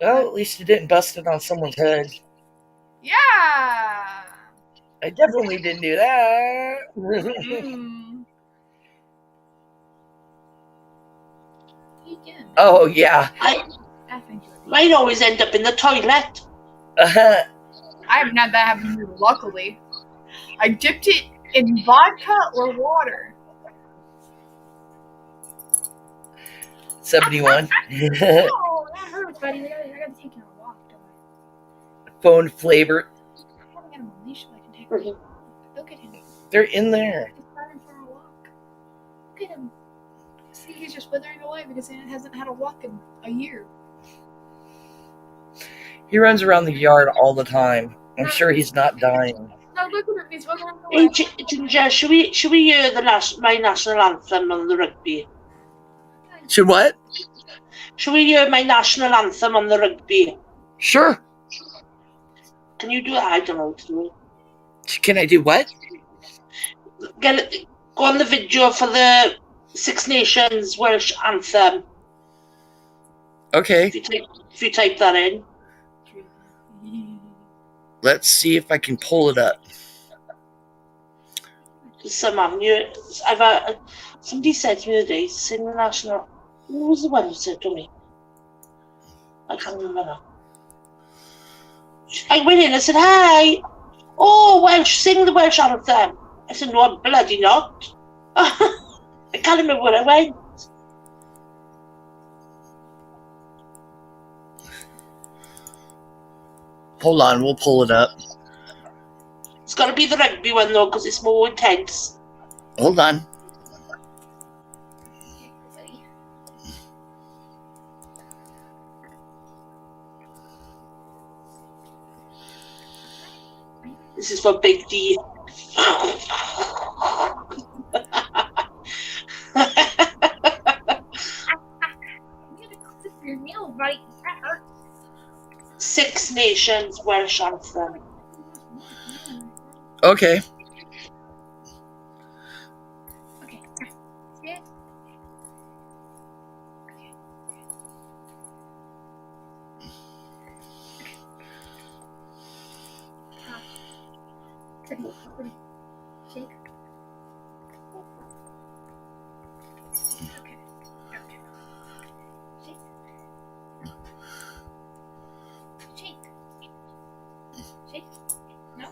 Well, at least you didn't bust it on someone's head. Yeah. I definitely didn't do that. Oh, yeah. Mine always end up in the toilet. I haven't had that happen to me, luckily. I dipped it in vodka or water. 71. Oh, that hurts, buddy. I gotta take you on a walk, don't I? Phone flavor. I haven't got him on leash so I can take him. Look at him. They're in there. He's starting for a walk. Look at him. See, he's just withering away because he hasn't had a walk in a year. He runs around the yard all the time. I'm sure he's not dying. No, look at him. He's withering away. Hey, Ginger, should we hear my national anthem on the rugby? Should what? Should we hear my national anthem on the rugby? Sure. Can you do that? I don't know what to do. Can I do what? Go on the video for the Six Nations Welsh anthem. Okay. If you type that in. Let's see if I can pull it up. Somebody said to me the other day, sing the national. Who was the one who said to me? I can't remember now. I went in and said, "Hi, oh Welsh, sing the Welsh anthem." I said, "No, I'm bloody not." I can't remember where I went. Hold on, we'll pull it up. It's got to be the rugby one though, because it's more intense. Hold on. This is for Big D. Six Nations Welsh anthem. Okay. Okay. Yeah. Okay. Shake. Okay. Okay. Shake. Shake. Shake. No.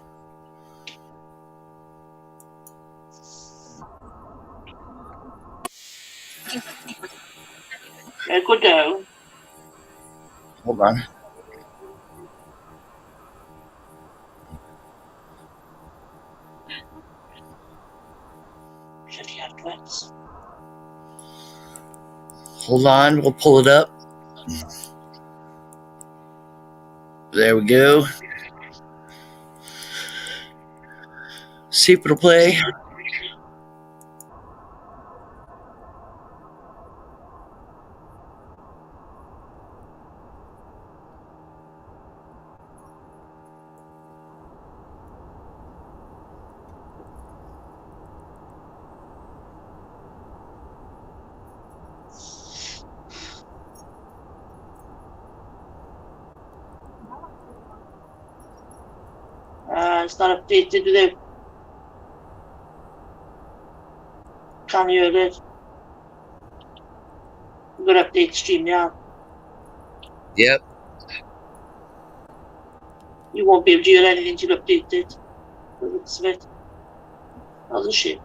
Yeah, go down. Hold on. Bloody adverts. Hold on, we'll pull it up. There we go. See if it'll play. It's not updated with it. Can't hear it. I'm gonna update stream now. Yep. You won't be able to hear anything till updated. The looks of it. That was a shame.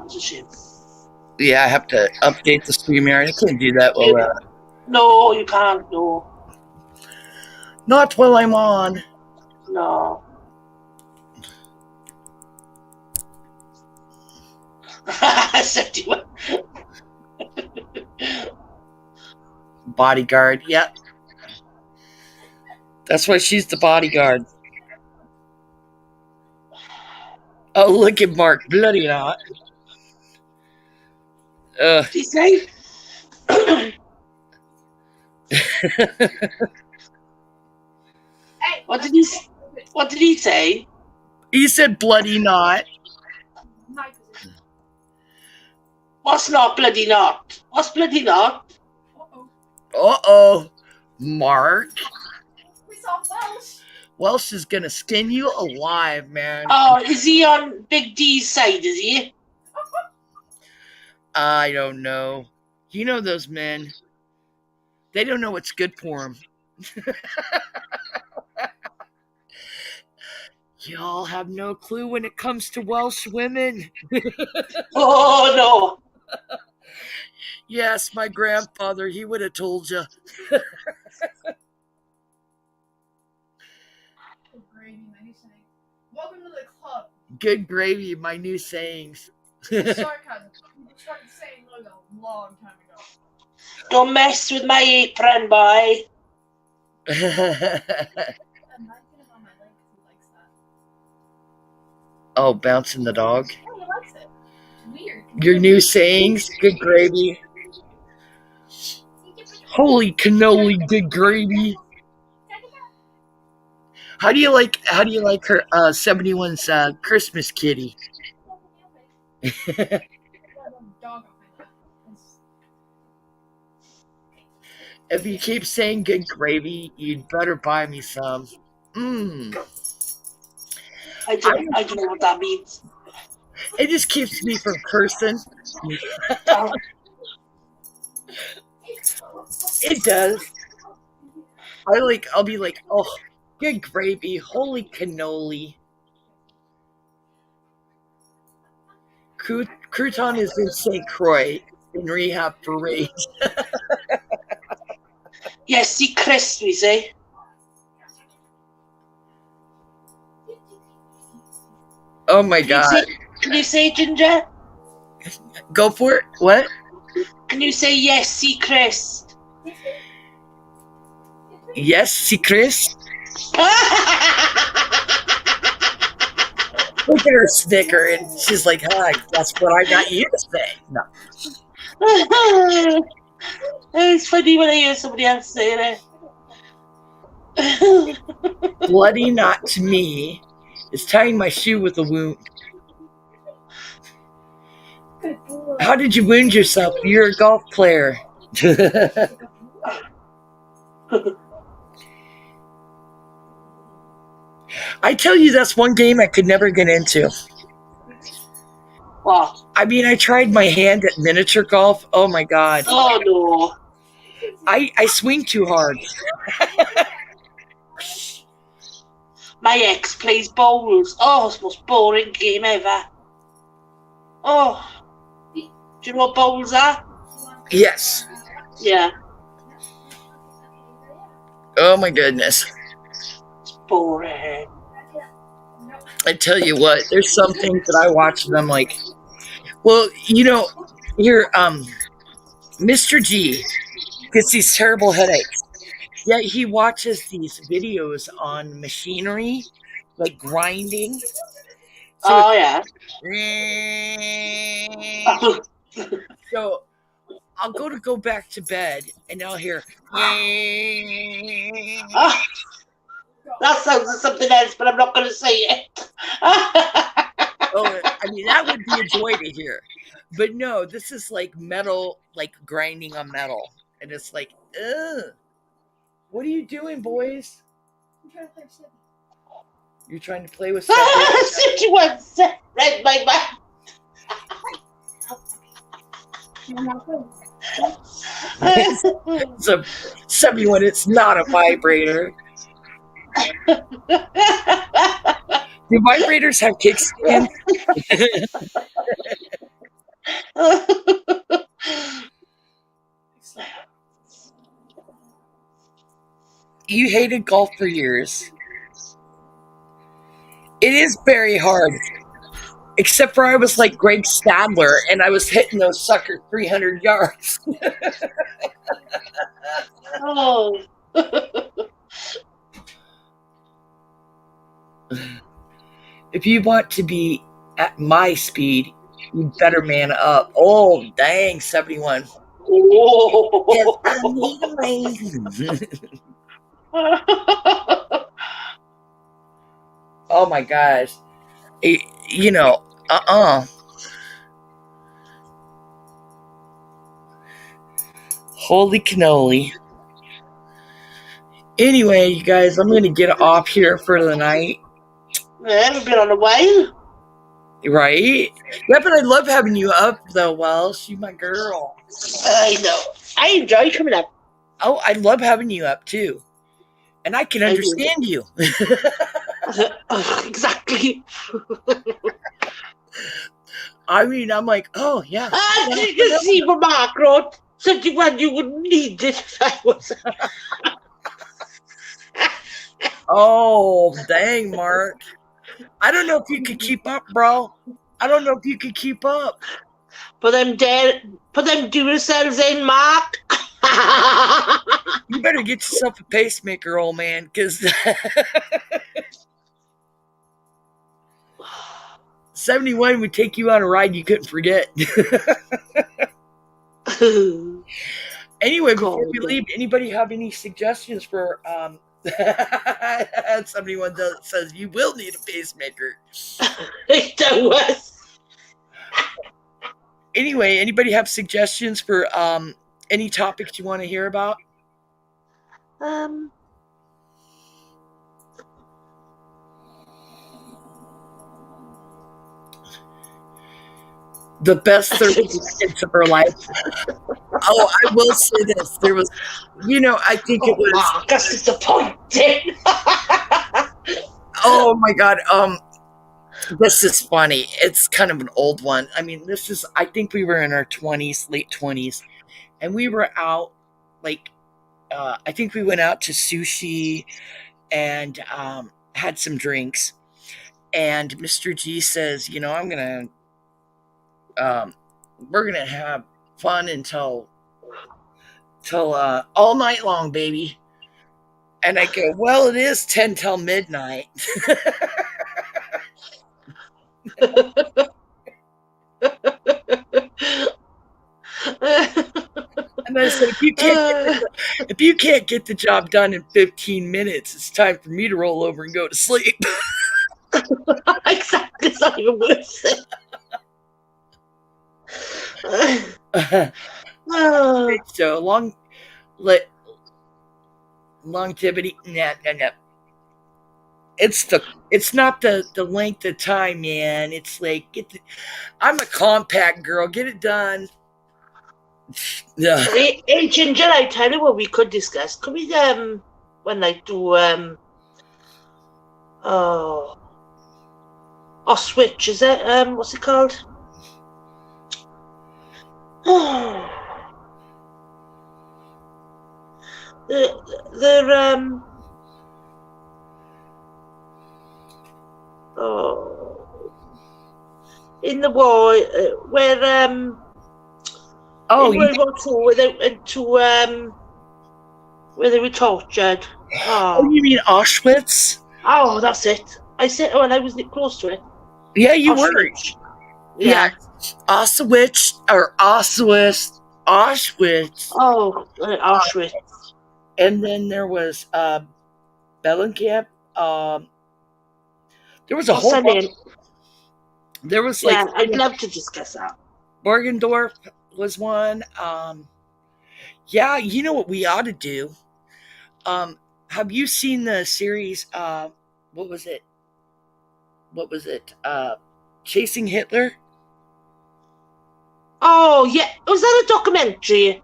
It's a shame. Yeah, I have to update the StreamYard. I can't do that while No, you can't. No. not while I'm on. No. Bodyguard. Yep. That's why she's the bodyguard. Oh, look at Mark. Bloody not. Did he say? Hey, What did he say? He said bloody not. my position. What's not bloody not? What's bloody not? Uh-oh. Uh-oh. Mark. We saw Welsh. Welsh is gonna skin you alive, man. Oh, is he on Big D's side, is he? I don't know. You know those men. They don't know what's good for them. Y'all have no clue when it comes to Welsh women. Oh, no. Yes, my grandfather, he would have told you. Welcome to the club. Good gravy, my new sayings. Sarcasm. You started saying like a long time ago. Don't mess with my apron, boy. I'm not gonna on my leg because he likes that. Oh, bouncing the dog. Oh, he likes it. It's weird. Your new sayings, good gravy. Holy cannoli, good gravy. How do you like her 71's Christmas kitty? If you keep saying good gravy, you'd better buy me some. Mmm. I don't know what that means. It just keeps me from cursing. It does. I'll be like, oh, good gravy, holy cannoli. Crouton is in St. Croix in rehab for rage. Yes, see Chris, we say. Oh my god. Can you say Ginger? Go for it. What? Can you say yes, see Chris? Yes, see Chris? Look at her snicker, and she's like, "Hi, that's what I got you to say." No. It's funny when I hear somebody else say it. Bloody not to me is tying my shoe with a wound. How did you wound yourself? You're a golf player. I tell you, that's one game I could never get into. What? I mean, I tried my hand at miniature golf. Oh my god. Oh no. I swing too hard. My ex plays bowls. Oh, it's the most boring game ever. Oh. Do you know what bowls are? Yes. Yeah. Oh my goodness. It's boring. I tell you what, there's some things that I watch and I'm like, well, you know, Here, Mr. G gets these terrible headaches. Yet he watches these videos on machinery, like grinding. So Oh yeah. it's so I'll go back to bed and I'll hear Ah, that sounds like something else, but I'm not going to say it. oh, I mean that would be a joy to hear. But no, this is like metal, like grinding on metal. And it's like, ugh. What are you doing, boys? I'm trying to play Sydney. You're trying to play with stuff. 61 read my mind. I'm not playing. It's a 71, it's not a vibrator. Do vibrators have kickstands? You hated golf for years. It is very hard. Except for I was like Greg Stadler and I was hitting those suckers 300 yards. Oh. If you want to be at my speed, you better man up. Oh, dang, 71. Yes, I need a raise. Oh my gosh. You know, Holy cannoli. Anyway, you guys, I'm going to get off here for the night. Yeah, we've been on a while. Right? Yeah, but I love having you up, though, Welsh. You my girl. I know. I enjoy coming up. Oh, I love having you up, too. And I can I do. understand you. Exactly. I mean, I'm like, oh, yeah. Did you see what Mark wrote? 71, you wouldn't need it if I was. Oh, dang, Mark. I don't know if you could keep up, bro. I don't know if you could keep up. Put them Duracells in, Mark. You better get yourself a pacemaker, old man, because 71 would take you on a ride you couldn't forget. Anyway, before we leave, anybody have any suggestions for 71 says you will need a pacemaker. It was. Anyway, anybody have suggestions for any topics you want to hear about? The best 30 seconds of her life. Oh, I will say this. There was, I think it was. Mark, that's disappointing. Oh my God. This is funny. It's kind of an old one. I mean, I think we were in our 20s, late 20s, and we were out, I think we went out to sushi and had some drinks. And Mr. G says, we're going to have fun until all night long, baby. And I go, well, it is 10 till midnight. And I said, if you can't get the job done in 15 minutes, it's time for me to roll over and go to sleep. Exactly, it's not even worth it. So longevity, no. It's not the length of time, man. It's like I'm a compact girl. Get it done. Yeah. Hey, Ginger, I tell you what we could discuss. Could we when I do Switch, is it what's it called? They're in the war where Oh, in World War II, where they were tortured. oh, you mean Auschwitz? Oh, that's it. I said, oh, and I was close to it. Yeah, you were. Auschwitz. Yeah, Auschwitz or Auschwitz. Oh, Auschwitz. And then there was Bellenkamp. There was a What's whole her bunch. name? There was Yeah, like I'd love to discuss that. Borgendorf was one. Yeah, you know what we ought to do? Have you seen the series? What was it? What was it? Chasing Hitler. Oh, yeah. Was that a documentary?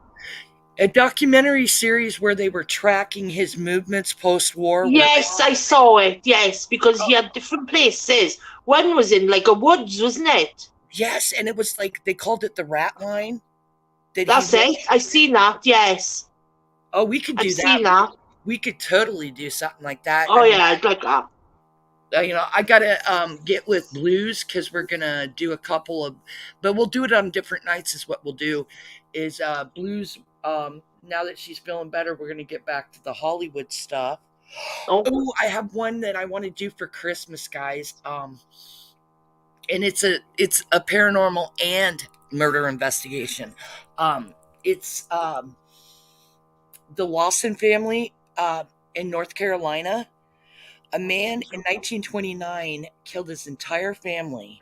A documentary series where they were tracking his movements post-war. Yes, I saw it. Yes, because he had different places. One was in like a woods, wasn't it? Yes, and it was like they called it the Rat Line. That's it. I seen that. Yes. Oh, we could do I've that. seen that. We could totally do something like that. Oh, yeah, I'd like that. You know, I gotta get with Blues because we're gonna do a couple of, but we'll do it on different nights. Is what we'll do, is Blues. Now that she's feeling better, we're gonna get back to the Hollywood stuff. Oh, Oh, I have one that I want to do for Christmas, guys. And it's a paranormal and murder investigation. It's the Lawson family in North Carolina. A man in 1929 killed his entire family,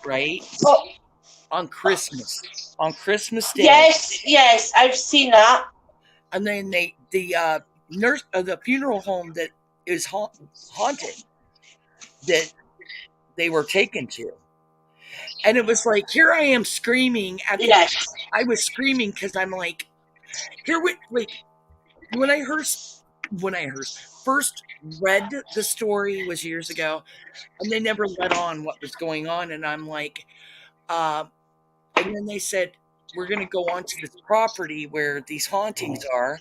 right? oh, On Christmas. On Christmas Day. yes, I've seen that. And then the funeral home that is haunted, that they were taken to. And it was like, here I am screaming at Yes. I was screaming because I'm like, when I first read the story was years ago, and they never let on what was going on, and I'm like, and then they said, we're going to go onto this property where these hauntings are,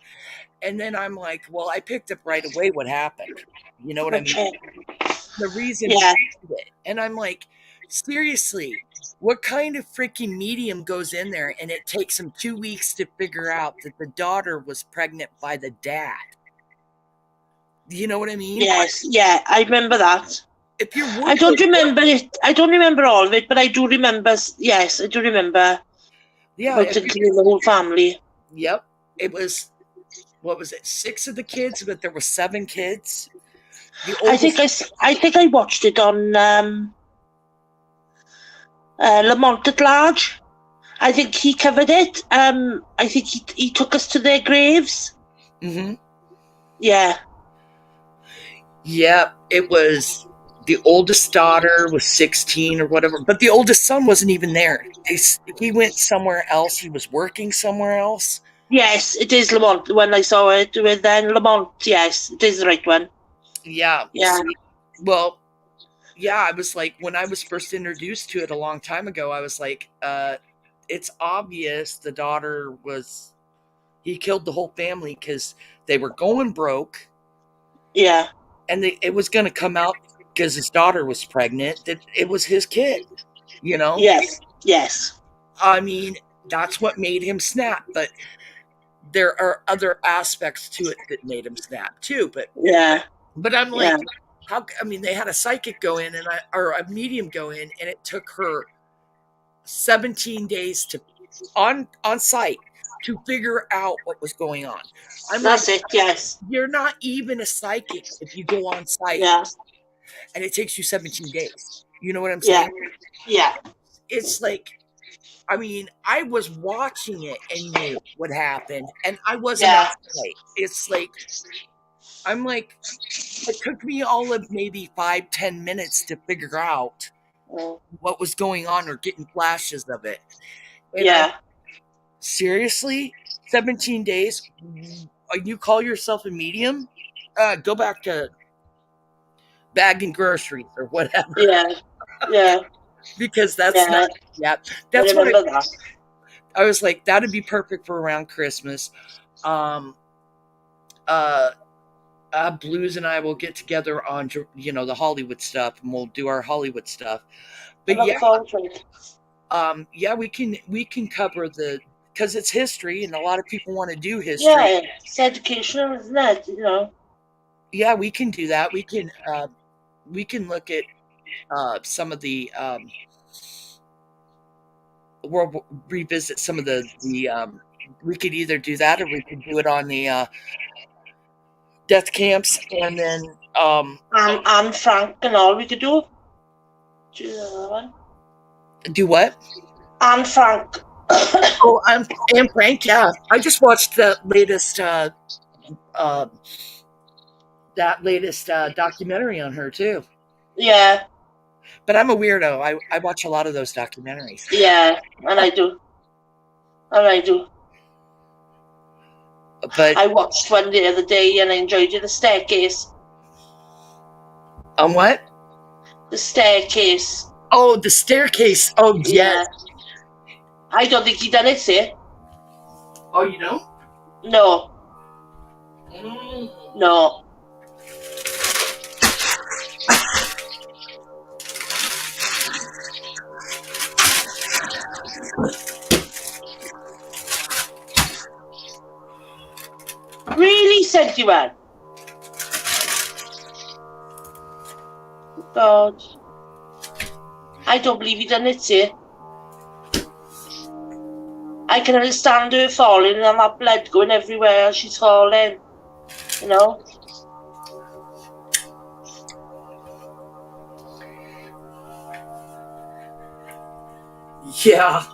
and then I'm like, well, I picked up right away what happened. You know what I mean? The reason Yeah. and I'm like, seriously, what kind of freaking medium goes in there and it takes them 2 weeks to figure out that the daughter was pregnant by the dad? You know what I mean? Yes, yeah, I remember that. If you're I don't remember it. I don't remember all of it, but I do remember. Yes, I do remember. Yeah, About killing the whole family. Yep, it was. What was it? 6 of the kids, but there were 7 kids. I think I watched it on Lamont at Large. I think he covered it. I think he took us to their graves. Mm-hmm. Yeah. Yeah, it was. The oldest daughter was 16 or whatever, but the oldest son wasn't even there. He went somewhere else. He was working somewhere else. Yes, it is Lamont. When I saw it with Lamont, yes, it is the right one. Yeah. Yeah. Well, yeah, I was like, when I was first introduced to it a long time ago, I was like, it's obvious the daughter he killed the whole family because they were going broke. Yeah. And it was going to come out because his daughter was pregnant, that it was his kid, you know? Yes. I mean, that's what made him snap, but there are other aspects to it that made him snap too. But I'm like, they had a psychic go in or a medium go in, and it took her 17 days on site to figure out what was going on. Yes. You're not even a psychic if you go on site. Yeah. And it takes you 17 days. You know what I'm saying? Yeah. It's like, I mean, I was watching it and knew what happened, and I wasn't on site. It's like, I'm like, it took me all of maybe 5-10 minutes to figure out what was going on or getting flashes of it. And seriously, 17 days? You call yourself a medium? Go back to bagging groceries or whatever. Yeah. Because that's not. Yeah, that's what I was like. That'd be perfect for around Christmas. Blues and I will get together on the Hollywood stuff, and we'll do our Hollywood stuff. But Yeah, we can cover the because it's history and a lot of people want to do history. Yeah, it's educational, isn't it? You know. Yeah, we can do that. We can look at some of the revisit some of the we could either do that or we could do it on the death camps and then And Frank and all we could do. Do you know that one? do what? Anne Frank. Oh, I'm Anne Frank. Yeah, I just watched the latest documentary on her too. Yeah, But I'm a weirdo. I watch a lot of those documentaries. yeah, and I do. And I do. But I watched one the other day and I enjoyed it. The Staircase. on what? The Staircase. Oh, the staircase. Oh, yes. I don't think he done it, see? Oh, you don't? No, Mm. no. Really, said you Anne? God. I don't believe he done it, see? I can understand her falling and that blood going everywhere as she's falling. You know? Yeah.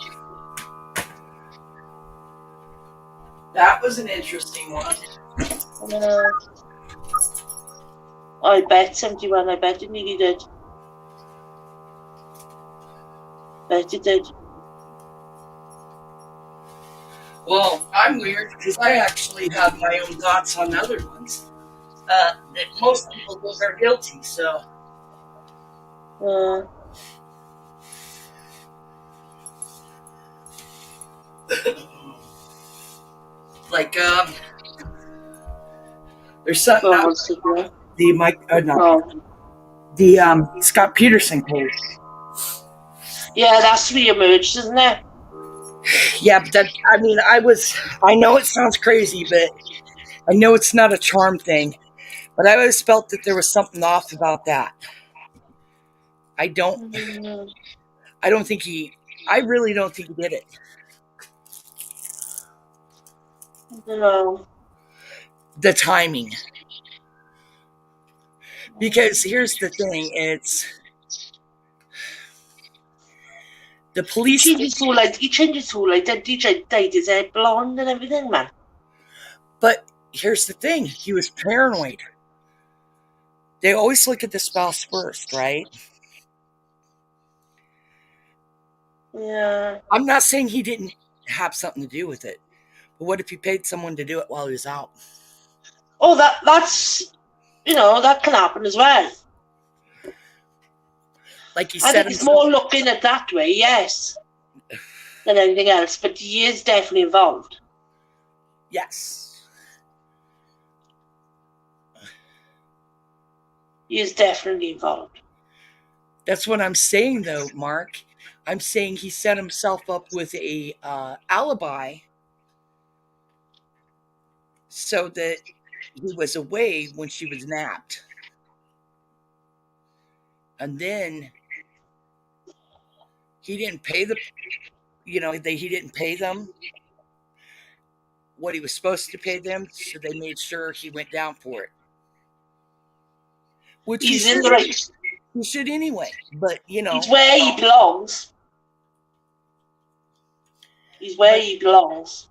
That was an interesting one. I bet 71, I bet it nearly did. Bet it did. Well, I'm weird because I actually have my own thoughts on other ones. That most people think are guilty, so. Like, there's something about the Mike, the Scott Peterson case. Yeah, that's re-emerged, isn't it? Yeah, but that, I mean, I know it sounds crazy, but I know it's not a charm thing, but I always felt that there was something off about that. I really don't think he did it. No. The timing. Because here's the thing, it's the police. He changed his whole identity, dyed his hair blonde and everything, man. But here's the thing, he was paranoid. They always look at the spouse first, right? Yeah. I'm not saying he didn't have something to do with it. But what if he paid someone to do it while he was out? Oh, that's, that can happen as well. Like he I said think it's himself. more looking at that way, yes, than anything else. But he is definitely involved. Yes. He is definitely involved. That's what I'm saying, though, Mark. I'm saying he set himself up with a alibi so that he was away when she was nabbed. And then he didn't pay he didn't pay them what he was supposed to pay them, so they made sure he went down for it. Which He's in the right. He should anyway, but He's where he belongs. He's where he belongs.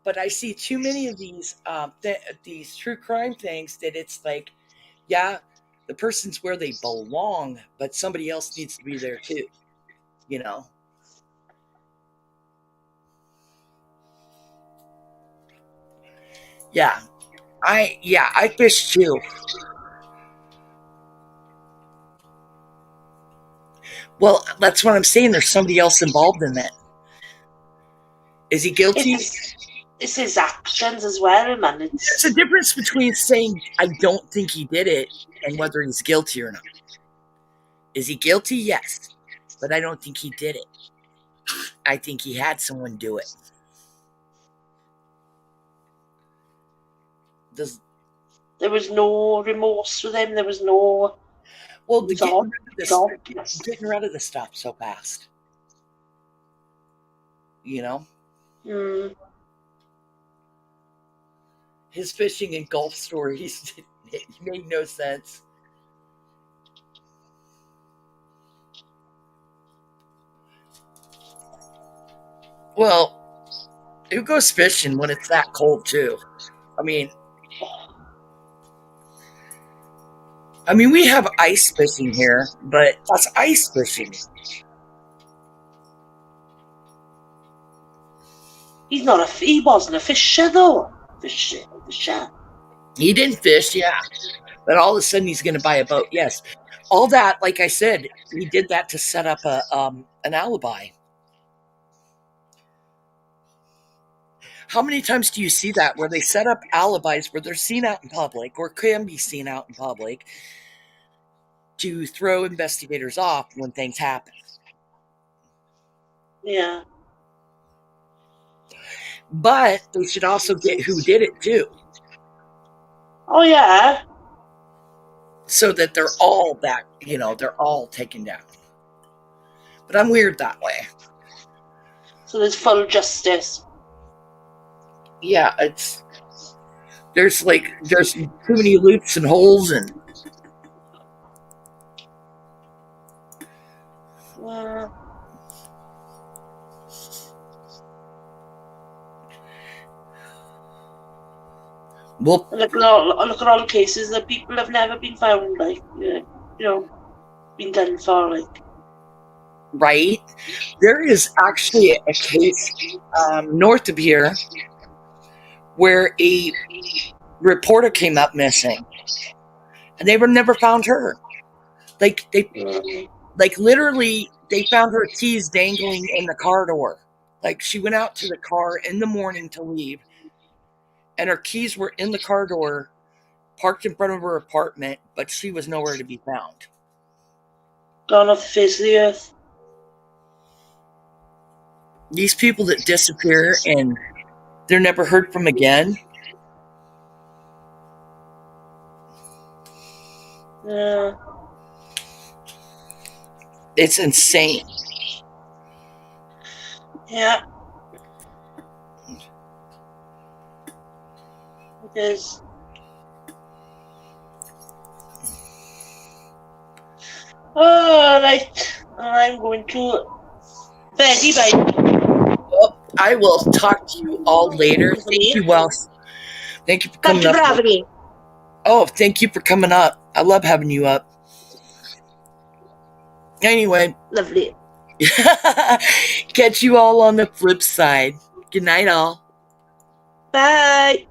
But I see too many of these these true crime things that it's like, yeah, the person's where they belong, but somebody else needs to be there too. Yeah. I fish too. Well, that's what I'm saying. There's somebody else involved in that. Is he guilty? It's his actions as well, man. There's a difference between saying I don't think he did it and whether he's guilty or not. Is he guilty? Yes. But I don't think he did it. I think he had someone do it. Does There was no remorse for them. There was no well the thought. getting rid of the stuff so fast. You know, Mm. his fishing and golf stories it made no sense. Well, who goes fishing when it's that cold too? I mean, we have ice fishing here, but that's ice fishing. He wasn't a fisher though. Fisher. He didn't fish, yeah. But all of a sudden he's going to buy a boat. Yes. All that, like I said, he did that to set up an alibi. How many times do you see that where they set up alibis where they're seen out in public or can be seen out in public to throw investigators off when things happen? Yeah. But they should also get who did it too. Oh yeah. So that they're all they're all taken down. But I'm weird that way. So there's full justice. Yeah, there's too many loops and holes and well, look at all the cases that people have never been found, like been done for, like. Right. There is actually a case north of here where a reporter came up missing, and they never found her. Like literally, they found her keys dangling in the car door. Like she went out to the car in the morning to leave, and her keys were in the car door, parked in front of her apartment, but she was nowhere to be found. Gone off the face of the earth. These people that disappear and they're never heard from again. Yeah. It's insane. Yeah. It is. All right. I'm going to bed. Well, I will talk to you all later. Thank you, Wells. Thank you for coming up. Oh, thank you for coming up. I love having you up. Anyway. Lovely. Catch you all on the flip side. Good night, all. Bye.